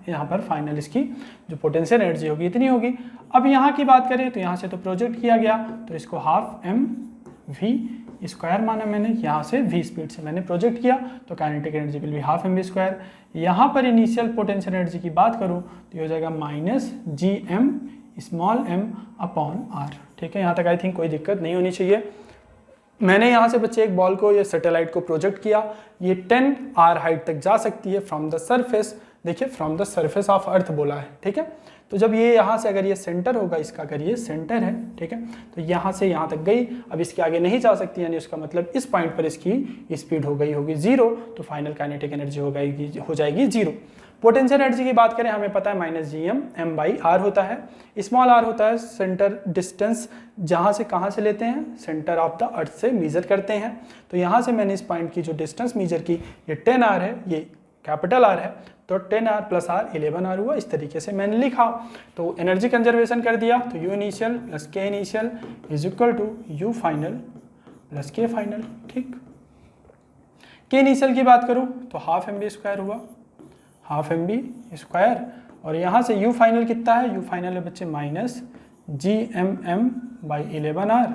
यहाँ पर फाइनल इसकी जो पोटेंशियल एनर्जी होगी इतनी होगी। अब यहाँ की बात करें तो यहाँ से तो प्रोजेक्ट किया गया, तो इसको हाफ mv स्क्वायर माना मैंने, यहाँ से v स्पीड से मैंने प्रोजेक्ट किया, तो kinetic energy will be half mv square. यहाँ पर इनिशियल पोटेंशियल एनर्जी की बात करूँ तो ये हो जाएगा minus gm small m upon r, ठीक है। यहाँ तक आई थिंक कोई दिक्कत नहीं होनी चाहिए। मैंने यहाँ से बच्चे एक बॉल को, ये सैटेलाइट को प्रोजेक्ट किया, ये 10 आर हाइट तक जा सकती है फ्रॉम द सरफेस, देखिए फ्रॉम द सरफेस ऑफ अर्थ बोला है, ठीक है। तो जब ये यहाँ से अगर ये सेंटर होगा इसका, अगर ये सेंटर है, ठीक है, तो यहाँ से यहाँ तक गई, अब इसके आगे नहीं जा सकती, यानी उसका मतलब इस पॉइंट पर इसकी स्पीड हो गई होगी 0, तो फाइनल काइनेटिक एनर्जी हो जाएगी 0। पोटेंशियल एनर्जी की बात करें, हमें पता है माइनस GM m/r होता है, स्मॉल r होता है सेंटर डिस्टेंस, जहाँ से कहाँ से लेते हैं, सेंटर ऑफ द अर्थ से मेजर करते हैं। तो यहाँ से मैंने इस पॉइंट की जो डिस्टेंस मेजर की, ये 10 r है, ये कैपिटल R है, तो 10 r प्लस r 11 r हुआ। इस तरीके से मैंने लिखा, तो एनर्जी कंजर्वेशन कर दिया, तो U initial plus K initial is equal to U final plus K final, ठीक। K इनिशियल की बात करूँ तो हाफ mv स्क्वायर हुआ, हाफ mv स्क्वायर, और यहाँ से U फाइनल कितना है, U फाइनल है बच्चे माइनस GMM बाई 11 r,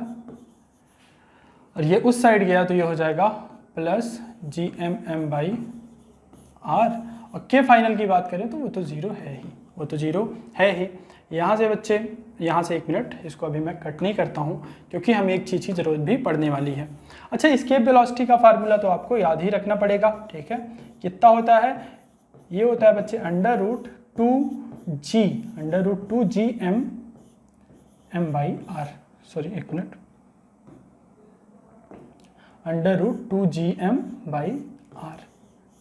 और ये उस साइड गया तो ये हो जाएगा प्लस GMM बाई r, और K फाइनल की बात करें तो वो तो 0 है ही, वो तो 0 है ही। यहाँ से बच्चे, यहाँ से 1 मिनट, इसको अभी मैं कट नहीं करता हूँ क्योंकि हमें एक चीज़ की ज़रूरत भी पड़ने वाली है। अच्छा, एस्केप वेलोसिटी का फार्मूला तो आपको याद ही रखना पड़ेगा, ठीक है। कितना होता है, ये होता है बच्चे √2g m/r, sorry 1 minute, √2gm/r,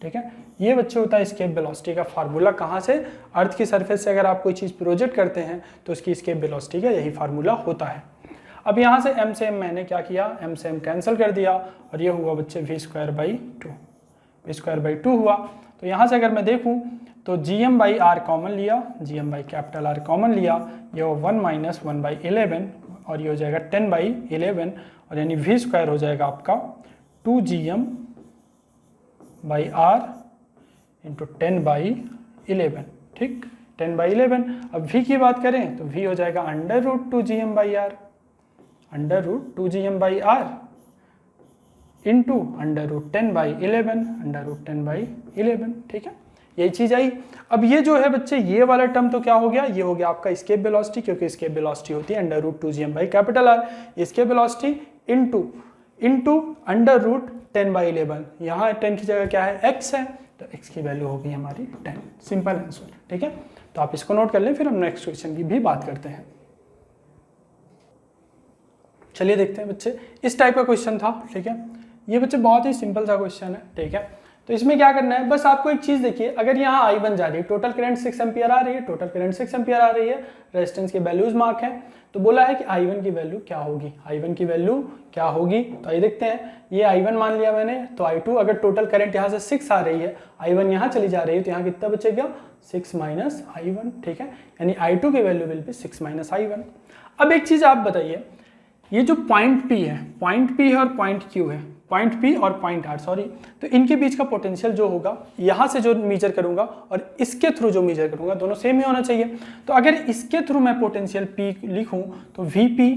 ठीक है। ये बच्चे होता है एस्केप वेलोसिटी का फार्मूला। कहाँ से, अर्थ की सरफेस से अगर आप कोई चीज़ प्रोजेक्ट करते हैं तो उसकी एस्केप वेलोसिटी का यही फार्मूला होता है। अब यहाँ से m से m मैंने क्या किया, m से m कैंसिल कर दिया, और ये हुआ बच्चे v²/2 हुआ। तो यहाँ से अगर मैं देखूँ तो GM/r कॉमन लिया, GM/R कॉमन लिया, ये हो 1 - 1/11, और ये हो जाएगा 10/11, और यानी v² हो जाएगा आपका 2GM/r इंटू 10/11, ठीक, 10/11। अब v की बात करें तो v हो जाएगा √2GM/r, √2GM/r इंटू √10/11, ठीक है, यही चीज़ आई। अब ये जो है बच्चे, ये वाला टर्म तो क्या हो गया, ये हो गया आपका एस्केप वेलोसिटी, क्योंकि एस्केप वेलोसिटी होती है √2GM/R, एस्केप वेलोसिटी इंटू √10/11, यहाँ 10 की जगह क्या है, x है, तो x की वैल्यू होगी हमारी 10, सिंपल आंसर, ठीक है। तो आप इसको नोट कर लें, फिर हम नेक्स्ट क्वेश्चन की भी बात करते हैं। चलिए देखते हैं बच्चे, इस टाइप का क्वेश्चन था, ठीक है। ये बच्चे बहुत ही सिंपल सा क्वेश्चन है, ठीक है। तो इसमें क्या करना है, बस आपको एक चीज़ देखिए, अगर यहाँ I1 जा रही है, टोटल करंट 6 एम्पियर आ रही है, टोटल करंट 6 एम्पियर आ रही है, रेजिस्टेंस के वैल्यूज मार्क हैं, तो बोला है कि I1 की वैल्यू क्या होगी, I1 की वैल्यू क्या होगी। तो आइए देखते हैं, ये I1 मान लिया मैंने, तो I2, अगर टोटल करंट यहाँ से 6 आ रही है, I1 यहाँ चली जा रही है, तो यहाँ कितना बचेगा, 6 - I1, ठीक है, यानी I2 की वैल्यू विल बी 6 - I1। अब एक चीज़ आप बताइए, ये जो पॉइंट P है और पॉइंट Q है, पॉइंट P और पॉइंट R, सॉरी, तो इनके बीच का पोटेंशियल जो होगा, यहाँ से जो मेजर करूंगा और इसके थ्रू जो मेजर करूंगा, दोनों सेम ही होना चाहिए। तो अगर इसके थ्रू मैं पोटेंशियल P लिखूं तो VP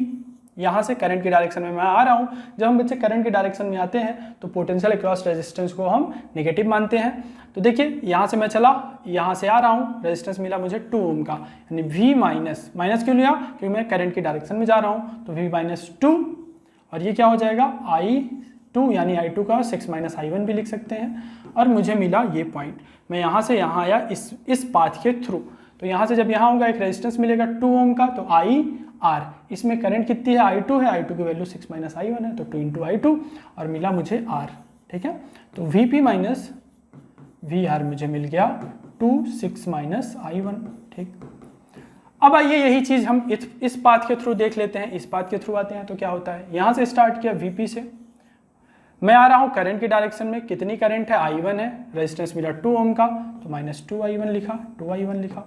यहाँ से करंट की डायरेक्शन में मैं आ रहा हूँ। जब हम बच्चे करंट की डायरेक्शन में आते हैं तो पोटेंशियल अक्रॉस रेजिस्टेंस को हम नेगेटिव मानते हैं। तो देखिए यहाँ से मैं चला, यहाँ से आ रहा हूँ, रेजिस्टेंस मिला मुझे 2 ओम का, यानी V माइनस, माइनस क्यों लिया क्योंकि मैं करंट की डायरेक्शन में जा रहा हूँ, तो V माइनस 2, और ये क्या हो जाएगा I2, यानी I2 का 6 माइनस I1 भी लिख सकते हैं। और मुझे मिला ये पॉइंट, मैं यहाँ से यहाँ आया इस पाथ के थ्रू, तो यहाँ से जब यहाँ होगा एक रेजिस्टेंस मिलेगा 2 ओम का, तो IR, इसमें करंट कितनी है I2 है, I2 की वैल्यू 6 माइनस I1 है, तो 2 इंटू I2 और मिला मुझे R। ठीक है, तो VP माइनस VR मुझे मिल गया 2 6 माइनस I1। ठीक, अब आइए यही चीज हम इस पाथ के थ्रू देख लेते हैं। इस पाथ के थ्रू आते हैं तो क्या होता है, यहाँ से स्टार्ट किया VP से, मैं आ रहा हूँ करंट की डायरेक्शन में, कितनी करंट है I1 है, रेजिस्टेंस मिला 2 ओम का, तो माइनस 2I1 लिखा, 2I1 लिखा।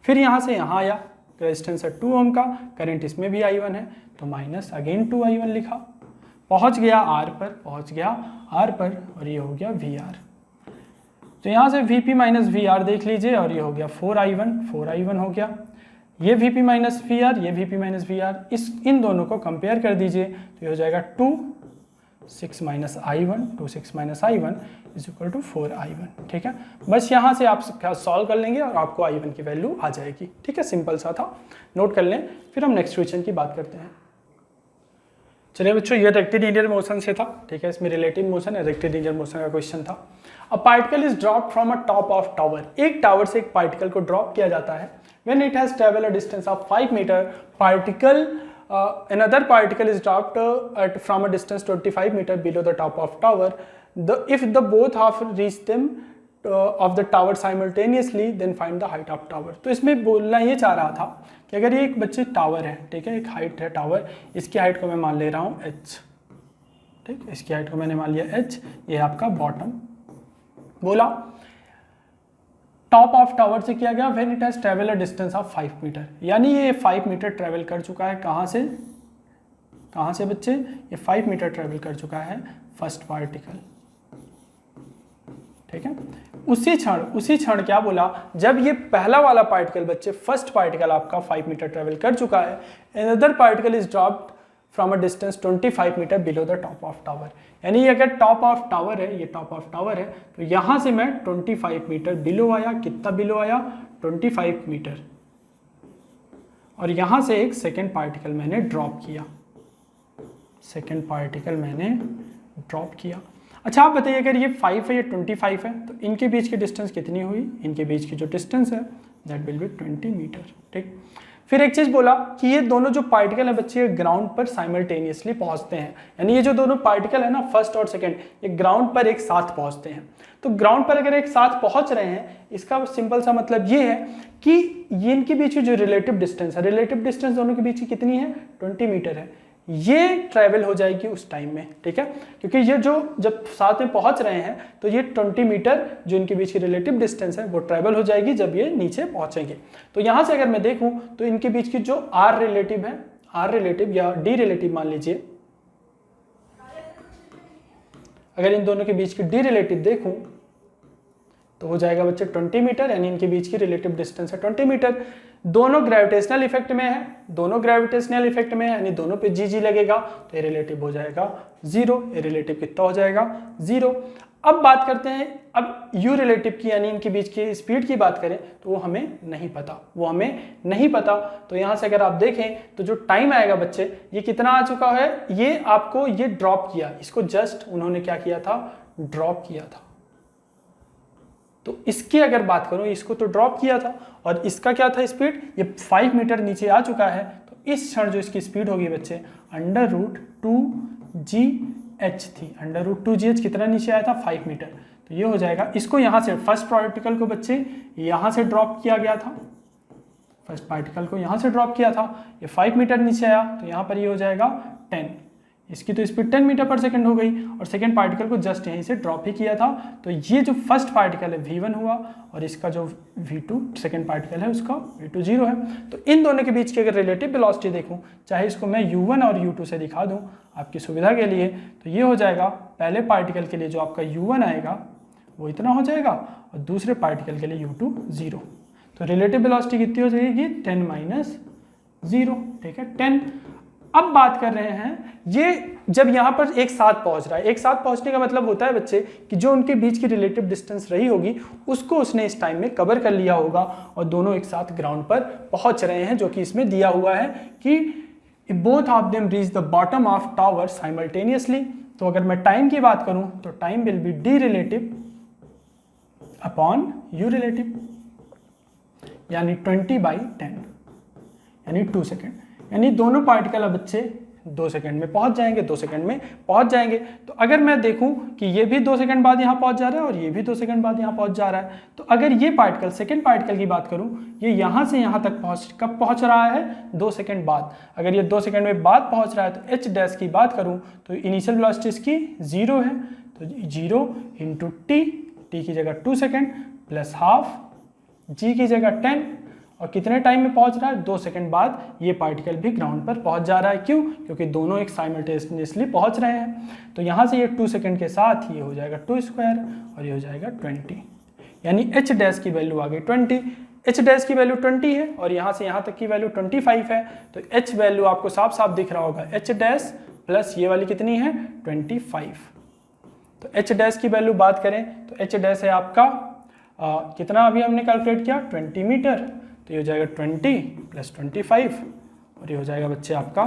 फिर यहाँ से यहाँ आया, रेजिस्टेंस है 2 ओम का, करंट इसमें भी I1 है, तो माइनस अगेन 2I1 लिखा, पहुँच गया R पर, पहुँच गया R पर, और ये हो गया VR। तो यहाँ से VP माइनस VR देख लीजिए, और ये हो गया 4I1 हो गया। ये VP माइनस VR, ये VP माइनस VR, इन दोनों को कंपेयर कर दीजिए, तो ये हो जाएगा 2 6 minus I1, 2 6 minus I1 is equal to 4I1। ठीक है, बस यहाँ से आप सॉल्व कर लेंगे और आपको I1 की वैल्यू आ जाएगी। ठीक है, सिंपल सा था, नोट कर लें। फिर हम नेक्स्ट क्वेश्चन की बात करते हैं। चलिए बच्चों, ये रेक्टिलिनियर मोशन से था। ठीक है, इसमें रिलेटिव मोशन है, रेक्टिलिनियर मोशन का क्वेश्चन था। A particle is drop from a top of tower, एक टावर से एक पार्टिकल को ड्रॉप किया जाता है। When it has travelled a distance of 5 metre, particle another particle is dropped from a distance 25 meter below the top of tower. If the both half reach them of the tower simultaneously, then find the height of tower. तो इसमें बोलना ये चाह रहा था कि अगर ये एक बच्चे टावर है, ठीक है, एक हाइट है टावर, इसकी हाइट को मैं मान ले रहा हूँ h, ठीक, इसकी हाइट को मैंने मान लिया h, ये आपका बॉटम। बोला टॉप ऑफ टावर से किया गया when it has travel a distance of 5 metre, यानी ये 5 मीटर ट्रेवल कर चुका है। कहाँ से बच्चे, ये 5 मीटर ट्रेवल कर चुका है फर्स्ट पार्टिकल। ठीक है, उसी क्षण क्या बोला, जब ये पहला वाला पार्टिकल बच्चे, फर्स्ट पार्टिकल आपका 5 मीटर ट्रेवल कर चुका है, another particle is dropped from a distance 25 metre below the top of tower, यानी अगर टॉप ऑफ टावर है, ये टॉप ऑफ टावर है, तो यहाँ से मैं 25 मीटर बिलो आया। कितना बिलो आया, 25 मीटर, और यहाँ से एक सेकेंड पार्टिकल मैंने ड्रॉप किया। अच्छा आप बताइए, अगर ये 5 है, ये 25 है, तो इनके बीच की डिस्टेंस कितनी हुई, इनके बीच की जो डिस्टेंस है दैट विल बी 20 मीटर। ठीक, फिर एक चीज बोला कि ये दोनों जो पार्टिकल है बच्चे ग्राउंड पर साइमल्टेनियसली पहुंचते हैं, यानी ये जो दोनों पार्टिकल है ना, फर्स्ट और सेकंड, ये ग्राउंड पर एक साथ पहुंचते हैं। तो ग्राउंड पर अगर एक साथ पहुंच रहे हैं, इसका सिंपल सा मतलब ये है कि ये इनके बीच की जो रिलेटिव डिस्टेंस है, रिलेटिव डिस्टेंस दोनों के बीच की कितनी है, 20 मीटर है। ये ट्रैवल हो जाएगी उस टाइम में। ठीक है, क्योंकि ये जो जब साथ में पहुंच रहे हैं, तो ये 20 मीटर जो इनके बीच की रिलेटिव डिस्टेंस है वो ट्रैवल हो जाएगी जब ये नीचे पहुंचेंगे। तो यहां से अगर मैं देखूं तो इनके बीच की जो आर रिलेटिव है, आर रिलेटिव या डी रिलेटिव मान लीजिए, अगर इन दोनों के बीच की डी रिलेटिव देखूं तो हो जाएगा बच्चे 20 मीटर, यानी इनके बीच की रिलेटिव डिस्टेंस है 20 मीटर। दोनों ग्रेविटेशनल इफेक्ट में है, यानी दोनों पे जी लगेगा, तो ये रिलेटिव हो जाएगा 0। ये रिलेटिव कितना हो जाएगा, 0। अब बात करते हैं अब यू रिलेटिव की, यानी इनके बीच की स्पीड की बात करें तो वो हमें नहीं पता, तो यहाँ से अगर आप देखें तो जो टाइम आएगा बच्चे, ये कितना आ चुका है, ये आपको ये ड्रॉप किया, इसको जस्ट उन्होंने क्या किया था, ड्रॉप किया था। तो इसकी अगर बात करूं, इसको तो ड्रॉप किया था, और इसका क्या था स्पीड, ये 5 मीटर नीचे आ चुका है, तो इस क्षण जो इसकी स्पीड होगी बच्चे √2gh थी। √2gh कितना नीचे आया था, 5 मीटर। तो ये हो जाएगा, इसको यहाँ से फर्स्ट पार्टिकल को बच्चे यहाँ से ड्रॉप किया गया था, फर्स्ट पार्टिकल को यहाँ से ड्रॉप किया था, ये 5 मीटर नीचे आया, तो यहाँ पर ये हो जाएगा 10, इसकी तो स्पीड 10 मीटर पर सेकंड हो गई, और सेकंड पार्टिकल को जस्ट यहीं से ड्रॉप ही किया था। तो ये जो फर्स्ट पार्टिकल है v1 हुआ, और इसका जो v2 सेकंड पार्टिकल है उसका v2 0 है। तो इन दोनों के बीच की अगर रिलेटिव वेलोसिटी देखूं, चाहे इसको मैं u1 और u2 से दिखा दूं आपकी सुविधा के लिए, तो ये हो जाएगा पहले पार्टिकल के लिए जो आपका u1 आएगा वो इतना हो जाएगा, और दूसरे पार्टिकल के लिए u2 0। तो रिलेटिव वेलोसिटी कितनी हो जाएगी, 10 - 0। ठीक है, 10। अब बात कर रहे हैं ये जब यहाँ पर एक साथ पहुंच रहा है, एक साथ पहुंचने का मतलब होता है बच्चे कि जो उनके बीच की रिलेटिव डिस्टेंस रही होगी उसको उसने इस टाइम में कवर कर लिया होगा और दोनों एक साथ ग्राउंड पर पहुंच रहे हैं, जो कि इसमें दिया हुआ है कि both of them reach the bottom of tower simultaneously. तो अगर मैं टाइम की बात करूं तो time will be D relative upon you relative, यानी 20/10 यानी 2 सेकेंड, यानी दोनों पार्टिकल अब बच्चे 2 सेकंड में पहुंच जाएंगे, 2 सेकंड में पहुंच जाएंगे। तो अगर मैं देखूं कि ये भी 2 सेकंड बाद यहाँ पहुंच जा रहा है और ये भी 2 सेकंड बाद यहाँ पहुंच जा रहा है, तो अगर ये पार्टिकल सेकंड पार्टिकल की बात करूं, ये यहाँ से यहाँ तक कब पहुंच रहा है? 2 सेकंड बाद। अगर ये 2 सेकंड में बाद पहुंच रहा है तो एच डैश की बात करूं तो इनिशियल वेलोसिटी इसकी 0 है, तो 0 इंटू टी की जगह 2 सेकेंड प्लस हाफ जी की जगह 10, और कितने टाइम में पहुंच रहा है? 2 सेकंड बाद ये पार्टिकल भी ग्राउंड पर पहुंच जा रहा है। क्यों? क्योंकि दोनों एक साइमल्टेनियसली पहुंच रहे हैं। तो यहाँ से ये 2 सेकंड के साथ ये हो जाएगा 2 स्क्वायर और ये हो जाएगा 20, यानी एच डैश की वैल्यू आ गई 20। एच डैश की वैल्यू 20 है और यहाँ से यहाँ तक की वैल्यू 25 है, तो एच वैल्यू आपको साफ साफ दिख रहा होगा, एच डैश प्लस ये वाली कितनी है? 25। तो एच डैश की वैल्यू बात करें तो एच डैश है आपका कितना अभी हमने कैलकुलेट किया? 20 मीटर। तो ये हो जाएगा 20 प्लस 25 और ये हो जाएगा बच्चे आपका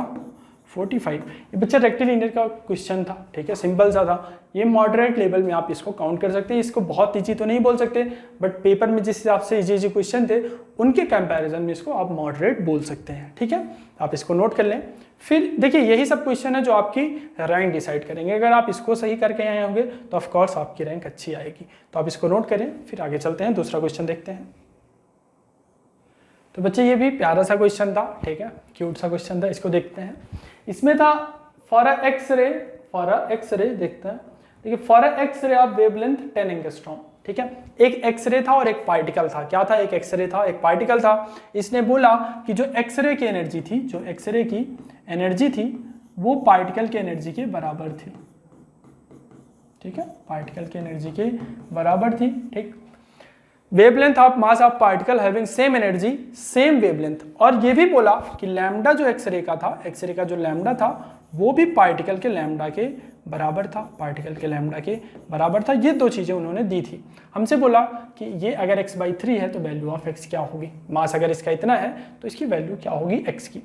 45। ये बच्चा रेक्टिलिनियर का क्वेश्चन था, ठीक है, सिंपल सा था। ये मॉडरेट लेवल में आप इसको काउंट कर सकते हैं। इसको बहुत ईजी तो नहीं बोल सकते, बट पेपर में जिस हिसाब से इजी क्वेश्चन थे उनके कंपैरिजन में इसको आप मॉडरेट बोल सकते हैं, ठीक है। आप इसको नोट कर लें। फिर देखिए यही सब क्वेश्चन है जो आपकी रैंक डिसाइड करेंगे। अगर आप इसको सही करके आए होंगे तो ऑफकोर्स आपकी रैंक अच्छी आएगी। तो आप इसको नोट करें, फिर आगे चलते हैं, दूसरा क्वेश्चन देखते हैं। तो बच्चे ये भी प्यारा सा क्वेश्चन था, ठीक है, क्यूट सा क्वेश्चन था, इसको देखते हैं। इसमें था फॉर अ एक्सरे देखते हैं। देखिए for a X ray of wavelength 10 angstrom, ठीक है। एक एक्सरे था और एक पार्टिकल था। क्या था? एक एक्सरे था, एक पार्टिकल था। इसने बोला कि जो एक्सरे की एनर्जी थी, जो एक्सरे की एनर्जी थी वो पार्टिकल की एनर्जी के बराबर थी, ठीक है, पार्टिकल की एनर्जी के बराबर थी, ठीक। Wavelength of mass of particle having same energy same wavelength, और ये भी बोला कि लैम्डा जो एक्सरे का था, एक्सरे का जो लैम्डा था वो भी पार्टिकल के लैम्डा के बराबर था, पार्टिकल के लैम्डा के बराबर था। ये दो चीज़ें उन्होंने दी थी। हमसे बोला कि ये अगर x/3 है तो वैल्यू ऑफ x क्या होगी, मास अगर इसका इतना है तो इसकी वैल्यू क्या होगी x की।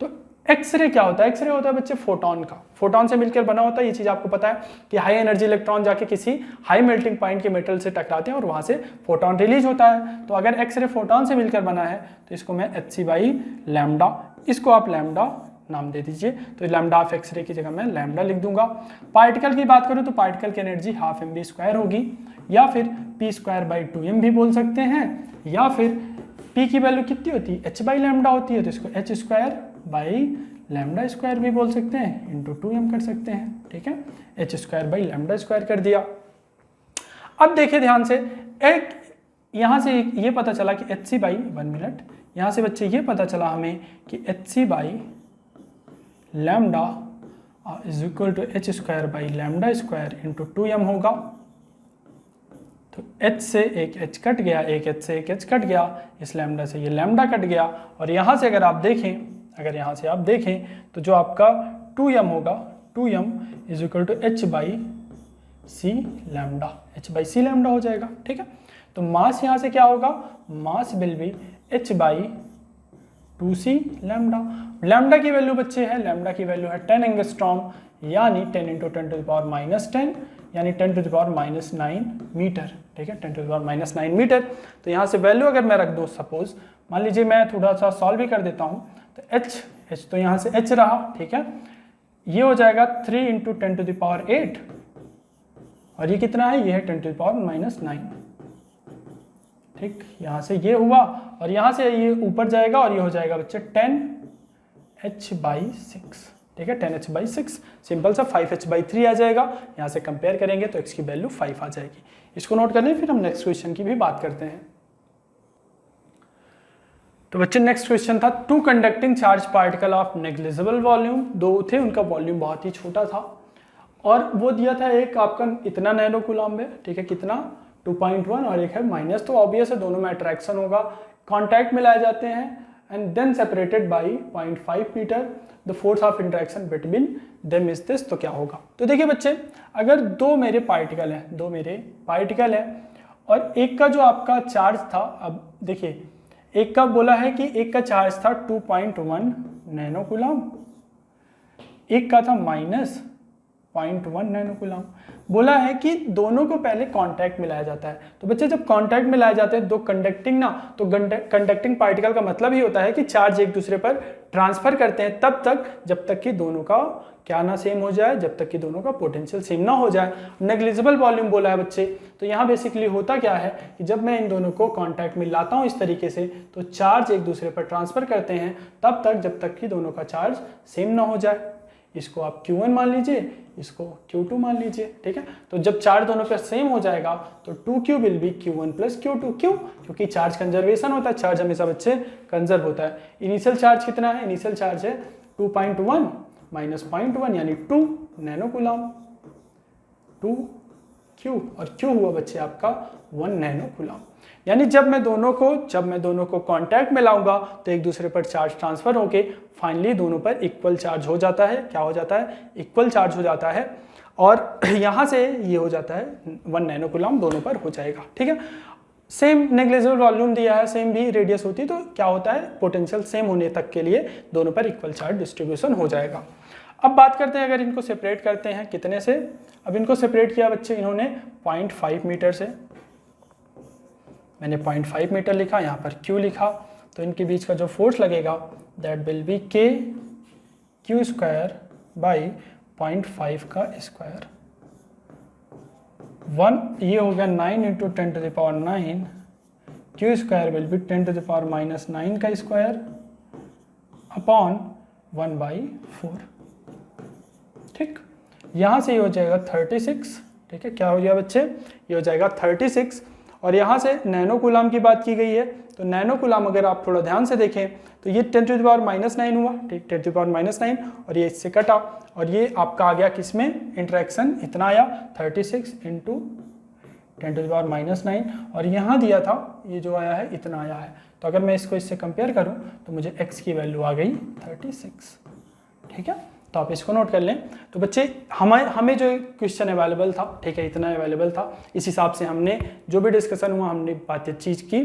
तो एक्सरे क्या होता है? एक्सरे होता है बच्चे फोटोन का, फोटोन से मिलकर बना होता है। ये चीज़ आपको पता है कि हाई एनर्जी इलेक्ट्रॉन जाके किसी हाई मेल्टिंग पॉइंट के मेटल से टकराते हैं और वहाँ से फोटोन रिलीज होता है। तो अगर एक्सरे फोटोन से मिलकर बना है तो इसको मैं hc/लैम्डा, इसको आप लैम्डा नाम दे दीजिए। तो लैम्डा ऑफ एक्सरे की जगह मैं लैम्डा लिख दूंगा। पार्टिकल की बात करूँ तो पार्टिकल की एनर्जी ½ mv² होगी, या फिर p²/2m भी बोल सकते हैं, या फिर p की वैल्यू कितनी होती है? h/लैम्डा होती है, तो इसको h²/λ² भी बोल सकते हैं, इंटू 2m कर सकते हैं, ठीक है। h²/λ² कर दिया। अब देखिए ध्यान से, एक यहाँ से ये पता चला कि hc/1 मिनट, यहाँ से बच्चे ये पता चला हमें कि hc/λ is equal to h²/λ² into 2m होगा। तो h से एक h कट गया, एक h से एक h कट गया, इस लैम्डा से ये लैम्डा कट गया, और यहाँ से अगर आप देखें, अगर यहाँ से आप देखें तो जो आपका 2m होगा, 2m is equal to h/c⁴, h/c⁴ हो जाएगा, ठीक है। तो मास यहाँ से क्या होगा? Mass will be h/2c lambda. Lambda की वैल्यू बच्चे है, लैम्डा की वैल्यू है 10 एंगस्ट्रॉम, यानी 10 × 10⁻⁻10 यानी 10⁻⁹ मीटर, ठीक है, 10⁻⁹ मीटर। तो यहाँ से वैल्यू अगर मैं रख दूँ, सपोज मान लीजिए मैं थोड़ा सा सॉल्व भी कर देता हूँ, तो h तो यहाँ से h रहा, ठीक है, ये हो जाएगा 3 × 10⁸, और ये कितना है? ये है 10⁻⁹, ठीक। यहाँ से ये हुआ और यहाँ से ये ऊपर जाएगा और ये हो जाएगा बच्चे 10h/6, ठीक है, 10h/6। सिंपल सा 5h/3 आ जाएगा। यहाँ से कंपेयर करेंगे तो x की वैल्यू 5 आ जाएगी। इसको नोट कर लें, फिर हम नेक्स्ट क्वेश्चन की भी बात करते हैं। तो बच्चे नेक्स्ट क्वेश्चन था, 2 conducting charge particle of negligible volume, 2 थे, उनका वॉल्यूम बहुत ही छोटा था, और वो दिया था एक आपका इतना नैनो कूलम्ब है, ठीक है, कितना 2.1, और एक है माइनस, तो ऑब्वियस है दोनों में अट्रैक्शन होगा, कॉन्टैक्ट में लाए जाते हैं and then separated by 0.5 metre, the force of interaction between them is this। तो क्या होगा, तो देखिए बच्चे, अगर दो मेरे पार्टिकल हैं और एक का जो आपका चार्ज था, अब देखिए एक का बोला है कि एक का चार्ज था 2.1 नैनो कूलम, एक का था -0.1 नैनो कूलम। बोला है कि दोनों को पहले कांटेक्ट मिलाया जाता है। तो बच्चे जब कांटेक्ट मिलाए जाते हैं दो कंडक्टिंग ना, तो कंडक्टिंग पार्टिकल का मतलब ही होता है कि चार्ज एक दूसरे पर ट्रांसफर करते हैं तब तक जब तक कि दोनों का क्या ना सेम हो जाए, जब तक कि दोनों का पोटेंशियल सेम ना हो जाए। नेग्लिजिबल वॉल्यूम बोला है बच्चे, तो यहाँ बेसिकली होता क्या है कि जब मैं इन दोनों को कांटेक्ट में लाता हूँ इस तरीके से, तो चार्ज एक दूसरे पर ट्रांसफर करते हैं तब तक जब तक कि दोनों का चार्ज सेम ना हो जाए। इसको आप Q1 मान लीजिए, इसको Q2 मान लीजिए, ठीक है। तो जब चार्ज दोनों पे सेम हो जाएगा तो 2Q will be Q1 plus Q2। क्यों? क्योंकि चार्ज कंजर्वेशन होता है, चार्ज हमेशा बच्चे कंजर्व होता है। इनिशियल चार्ज कितना है? इनिशियल चार्ज है 2.1 माइनस 0.1 यानी 2 नैनो कूलम, 2Q, और Q हुआ बच्चे आपका 1 नैनो कूलम। यानी जब मैं दोनों को कांटेक्ट में लाऊंगा तो एक दूसरे पर चार्ज ट्रांसफर होके फाइनली दोनों पर इक्वल चार्ज हो जाता है। क्या हो जाता है? इक्वल चार्ज हो जाता है, और यहाँ से ये हो जाता है 1 नैनो कूलम दोनों पर हो जाएगा, ठीक है। सेम नेग्लिजिबल वॉल्यूम दिया है, सेम भी रेडियस होती, तो क्या होता है, पोटेंशियल सेम होने तक के लिए दोनों पर इक्वल चार्ज डिस्ट्रीब्यूशन हो जाएगा। अब बात करते हैं अगर इनको सेपरेट करते हैं कितने से। अब इनको सेपरेट किया बच्चे इन्होंने 0.5 मीटर से, मैंने 0.5 मीटर लिखा, यहाँ पर Q लिखा, तो इनके बीच का जो फोर्स लगेगा that will be KQ square by 0.5 का स्क्वायर। 1 ये हो गया 9 into 10 to the power 9, Q square will be 10 to the power -9 का स्क्वायर अपॉन 1/4, ठीक। यहाँ से ये हो जाएगा 36, ठीक है। क्या हो गया बच्चे? ये हो जाएगा 36, और यहाँ से नैनो कूलम की बात की गई है, तो नैनो कूलम अगर आप थोड़ा ध्यान से देखें तो ये 10 टू द पावर -9 हुआ, ठीक, 10 टू द पावर -9, और ये इससे कटा, और ये आपका आ गया किसमें इंटरेक्शन, इतना आया 36 इंटू 10 टू द पावर -9, और यहाँ दिया था ये जो आया है इतना आया है। तो अगर मैं इसको इससे कंपेयर करूँ तो मुझे x की वैल्यू आ गई 36, ठीक है। तो आप इसको नोट कर लें। तो बच्चे हमें जो क्वेश्चन अवेलेबल था, ठीक है, इतना अवेलेबल था, इस हिसाब से हमने जो भी डिस्कशन हुआ हमने बातचीत की।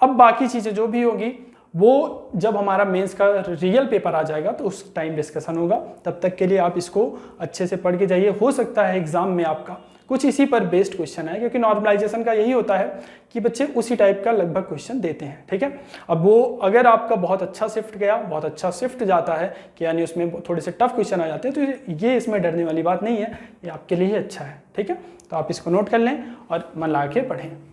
अब बाकी चीज़ें जो भी होगी वो जब हमारा मेंस का रियल पेपर आ जाएगा तो उस टाइम डिस्कशन होगा। तब तक के लिए आप इसको अच्छे से पढ़ के जाइए। हो सकता है एग्जाम में आपका कुछ इसी पर बेस्ड क्वेश्चन है, क्योंकि नॉर्मलाइजेशन का यही होता है कि बच्चे उसी टाइप का लगभग क्वेश्चन देते हैं, ठीक है। अब वो अगर आपका बहुत अच्छा शिफ्ट गया, बहुत अच्छा शिफ्ट जाता है कि यानी उसमें थोड़े से टफ क्वेश्चन आ जाते हैं, तो ये इसमें डरने वाली बात नहीं है, ये आपके लिए ही अच्छा है, ठीक है। तो आप इसको नोट कर लें और मन ला के पढ़ें।